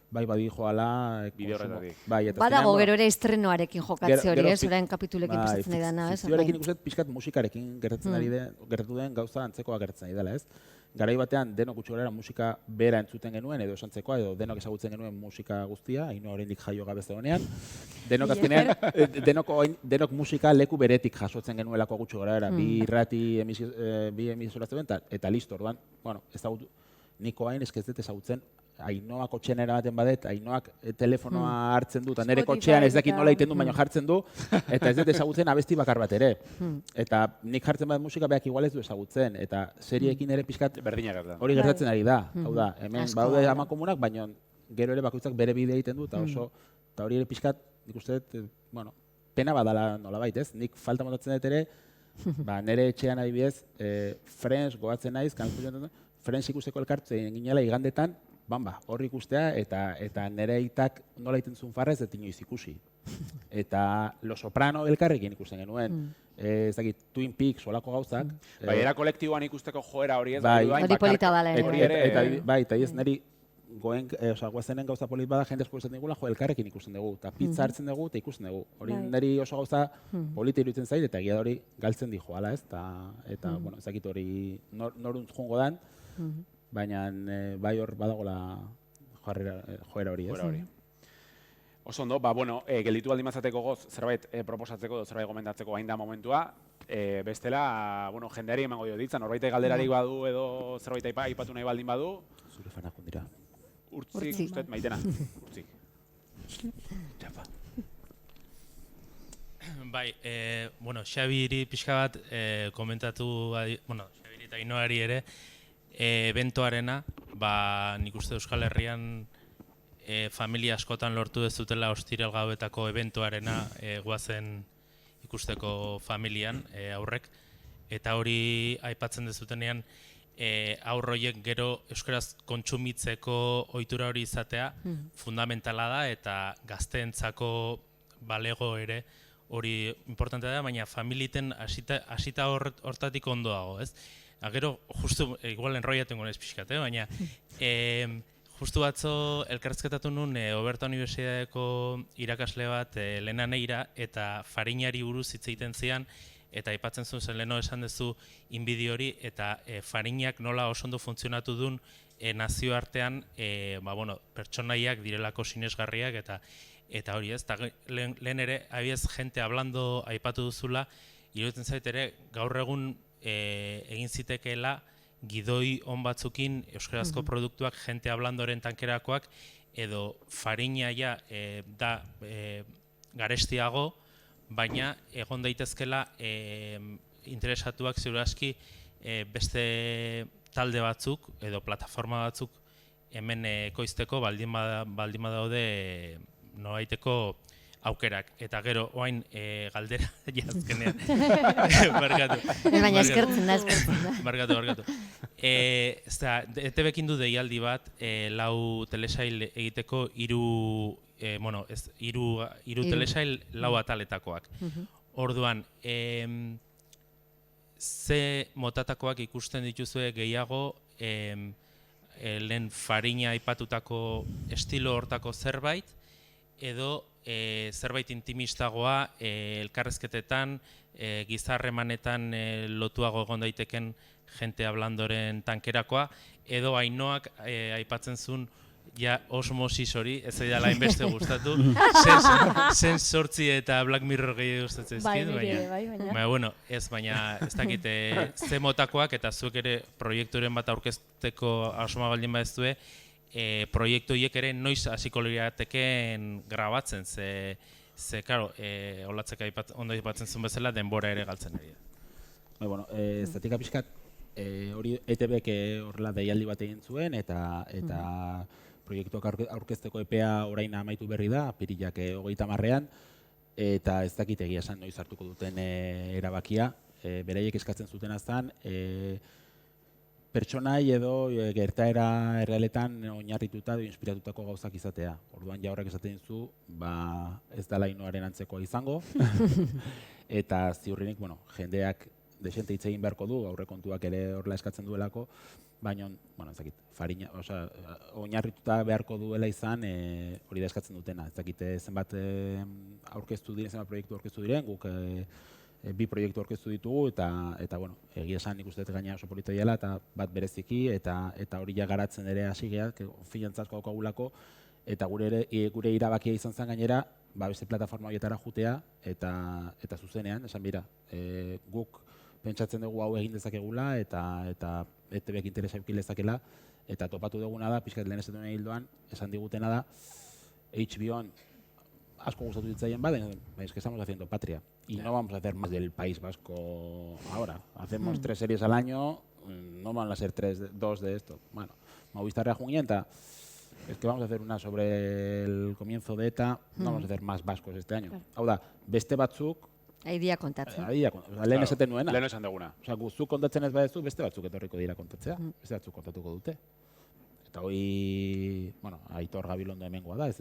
bai joala bide horretatik. Badago gero ere estrenoarekin jokatze hori, ez? Orain kapitulekin prestatzen ari dana, ez? Fikzioarekin ikusten pixkat musikarekin gertatu den gauza antzekoa gertatzen ari dela, ez? Garai batean denok gutxi musika bera entzuten genuen edo esantzekoa edo denok ezagutzen genuen musika guztia, Ainhoa oraindik jaio gabe zegoenean. Denok azkenean denok musika leku beretik jasotzen genuelako gutxi gorabehera, bi irrati bi emisora zeuden eta listo, orduan, bueno, ezagutu niko hain ez dut ezagutzen Ainhoak kotxean eramaten badet, Ainhoak telefonoa hartzen du, eta nire kotxean ez dakit nola egiten du, baina jartzen du, eta ez dut ezagutzen abesti bakar bat ere. Eta nik jartzen bat musika beak igual ez du ezagutzen, eta seriekin ere pixkat hori gertatzen ari da. Hau da, hemen baude amakomunak, baina gero ere bakoitzak bere bidea egiten du, eta hori ere pixkat, nik uste dut, bueno, pena badala nolabait, ez? Nik falta motatzen dut ere, nire etxean adibidez, Friends gogatzen naiz, Friends ikusteko elkartzen ginela igandetan, hor ikustea eta nire aitak nola egiten zuen farrez ez inoiz ikusi. Eta Los Soprano elkarrekin ikusten genuen. Ez dakit, Twin Peaks olako gauzak. Era kolektiboan ikusteko joera hori ez. Hori polita dala ere. Eta ez niri guazenen gauza polit bada jende eskuetzen digula, elkarrekin ikusten dugu. Eta pizza hartzen dugu eta ikusten dugu. Hori niri oso gauza polita iruditzen zait eta egia hori galtzen di joala ez. Eta, bueno, ez dakit hori noruntz jungo dan. Baina bai hor badagoela joera hori, ez? Oso ondo, gelditu aldi mazateko goz, zerbait proposatzeko, zerbait gomendatzeko hain da momentua. Bestela, jendeari emango dio ditzan, norbait galderarik badu edo zerbait aipatu nahi baldin badu. Zure fanakun dira. Urtzik, ustez, Maitena. Urtzik. Txapa. Bai, Xabiri pixka bat komentatu, Xabiri eta Ainhoari ere, eventoarena, nik uste Euskal Herrian familia askotan lortu dezutela ostiral gauetako eventoarena guazen ikusteko familian aurrek, eta hori aipatzen dezutenean aurroiek gero euskaraz kontsumitzeko ohitura hori izatea fundamentala da eta gazteentzako balego ere hori importantea da, baina familiten hasita hortatik ondo dago, ez? Gero, justu, igual enroiaten gonez pixkat, baina justu batzo elkarrizketatu nun Oberta Unibertsitateko irakasle bat Lena Neira eta farinari buruz hitz egiten zian eta aipatzen zuen zen leno esan duzu inbidi hori eta farinak nola oso ondo funtzionatu duen nazioartean pertsonaiak direlako sinesgarriak eta hori ez, lehen ere abiez jente hablando aipatu duzula, iruditzen zait ere gaur egun egin zitekeela gidoi on batzukin euskarazko produktuak jente hablandoren tankerakoak edo farina ja da garestiago, baina egon daitezkela interesatuak ziur aski beste talde batzuk edo plataforma batzuk hemen ekoizteko baldin badaude nolabaiteko aukerak. Eta gero, oain galdera, jazkenean. Barkatu. Baina eskertzen da. Barkatu. ETBk du deialdi bat, lau telesail egiteko hiru telesail lau ataletakoak. Orduan, ze motatakoak ikusten dituzue gehiago, lehen farina aipatutako estilo hortako zerbait, edo zerbait intimistagoa elkarrezketetan, gizarremanetan lotuago egon daiteken jente hablandoren tankerakoa, edo Ainoak aipatzen zuen ja osmosis hori, ez zaidala hainbeste gustatu, Sense 8 eta Black Mirror gehiago gustatzen zaizkit, baina ez dakite ze motakoak, eta zuek ere proiekturen bat aurkezteko asmoa baldin baduzue, proiektu horiek ere noiz hasiko lirateken grabatzen, ze claro, Olatzek ondo aipatzen zuen bezala denbora ere galtzen ari da. Estatika pixkat, hori ETBk horrela deialdi bat egin zuen, eta proiektuak aurkezteko epea orain amaitu berri da, apirilak 30ean, eta ez dakit egia esan noiz hartuko duten erabakia. Beraiek eskatzen zuten azan, pertsonai edo gertaera errealetan oinarrituta edo inspiratutako gauzak izatea. Orduan ja horrek esaten zu, ez dela Ainoaren antzekoa izango, eta ziurrenik, jendeak desente hitz egin beharko du, aurrekontuak ere horrela eskatzen duelako, baina, ez dakit, farina, oinarrituta beharko duela izan, hori da eskatzen dutena. Ez dakit zenbat aurkeztu diren, zenbat proiektu aurkeztu diren, guk 2 proiektu aurkeztu ditugu, eta egia esan nik uste dut gaina oso polita diela, eta bat bereziki, eta hori ja garatzen ere hasi geha, finantzazko daukagulako, eta gure irabakia izan zen gainera, beste plataforma horietara jutea, eta zuzenean, esan bira, guk pentsatzen dugu hau egin dezakegula, eta ETBk interesa eduki lezakela, eta topatu duguna da, pixkat lehen esaten hildoan, esan digutena da, HBO-an asko gustatu ditzaien bat, es que estamos haciendo patria, y no vamos a hacer más del País Vasco ahora. Hacemos 3 series al año, no van a ser 2 de esto. Bueno, Movistar Junienta, es que vamos a hacer una sobre el comienzo de ETA, no vamos a hacer más vascos este año. Hau da, beste batzuk, Aidia kontatzen. Lehen esaten nuena. Lehen esan duguna. Zuk kontatzen ez badezu, beste batzuk etorriko dira kontatzea. Beste batzuk kontatuko dute. Eta hoi, Aitor Gabilondo hemengoa da, ez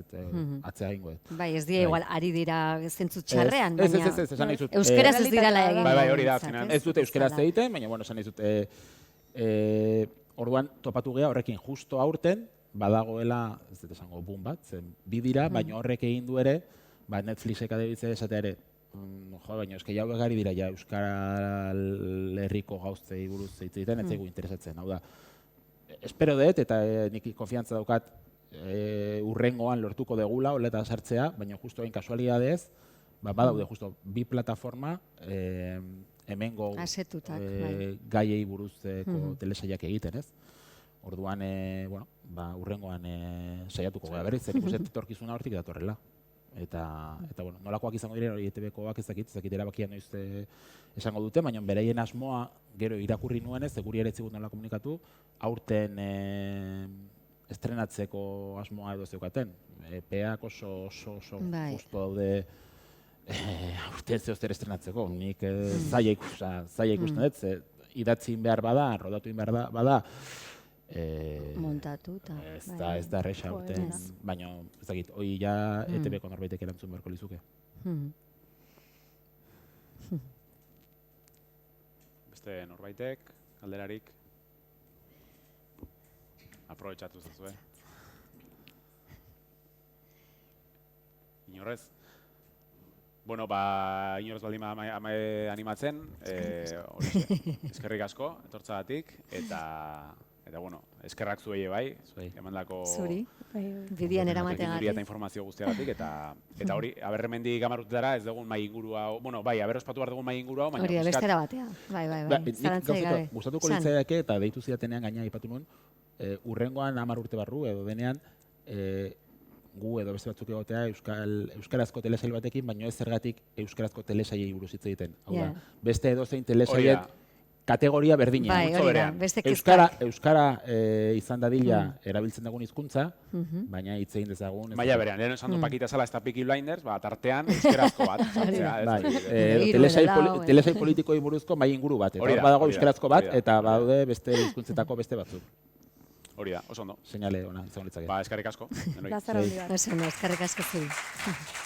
atzea egingo dut. Bai, ez dira igual, ari dira zentzu txarrean, baina esan nahi zut. Euskaraz ez dirala egin. Bai, hori da, ez dute euskaraz egiten, baina esan nahi zut. Orduan topatu geha horrekin justo aurten, badagoela, ez dut esango boom bat, zen bi dira, baina horrek egin du ere, Netflixek adibidez esatea ere, baina eske jau egari dira ja Euskal Herriko gauztei buruz hitz egiten, ez zaigu interesatzen. Hau da, espero dut, eta nik konfiantza daukat urrengoan lortuko degula, holeta sartzea, baina justo hain kasualidadez, badaude justo 2 plataforma hemengo gaiei buruzko telesaiak egiten, ez? Orduan, urrengoan saiatuko gara berriz, zer ikuset etorkizuna hortik datorrela. Eta nolakoak izango diren hori ETBkoak ez dakit erabakia noiz esango dute, baina beraien asmoa gero irakurri nuenez, guri ere etzigut nola komunikatu, aurten estrenatzeko asmoa edo zeukaten. Epeak oso justu daude aurten zehozter estrenatzeko. Nik zaila ikusten dut, idatzi behar bada, rodatu behar bada, montatu eta ez da erresa urten, baina ez dakit, hoi ja ETBko norbaitek erantzun beharko lizuke. Beste norbaitek, galderarik, aprobetxatu zazue. Inorrez? Bueno, inorrez baldin animatzen, eskerrik asko, etortzagatik, eta eskerrak zuei bai, emandako bidean eramateagatik eta informazio guztiagatik, eta hori, aberremendik amarrutara ez dugun mai ingurua, aberospatu behar dugun mai ingurua, baina hori, bestera batea, bai, zarantzai gabe. Gustatuko litzaiake, eta deitu zidatenean gaina aipatu nuen, urrengoan 10 urte barru, edo denean, gu edo beste batzuk egotea euskarazko telesail batekin, baino ez zergatik euskarazko telesailei buruz hitz egiten. Hau da, beste edozein telesailet kategoria berdina. Bai, hori da, beste kezkak. Euskara izan dadila erabiltzen dugun hizkuntza, baina hitz egin dezagun. Maila berean, lehen esan du Pakita Sala ez da Peaky Blinders, tartean euskarazko bat. Telesail politikoi buruzko mai inguru bat. Eta badago euskarazko bat, eta badaude beste hizkuntzetako beste batzuk. Hori da, oso ondo. Seinale ona izan litzake. Eskerrik asko. Plazara hori bat. Eskerrik asko zuri.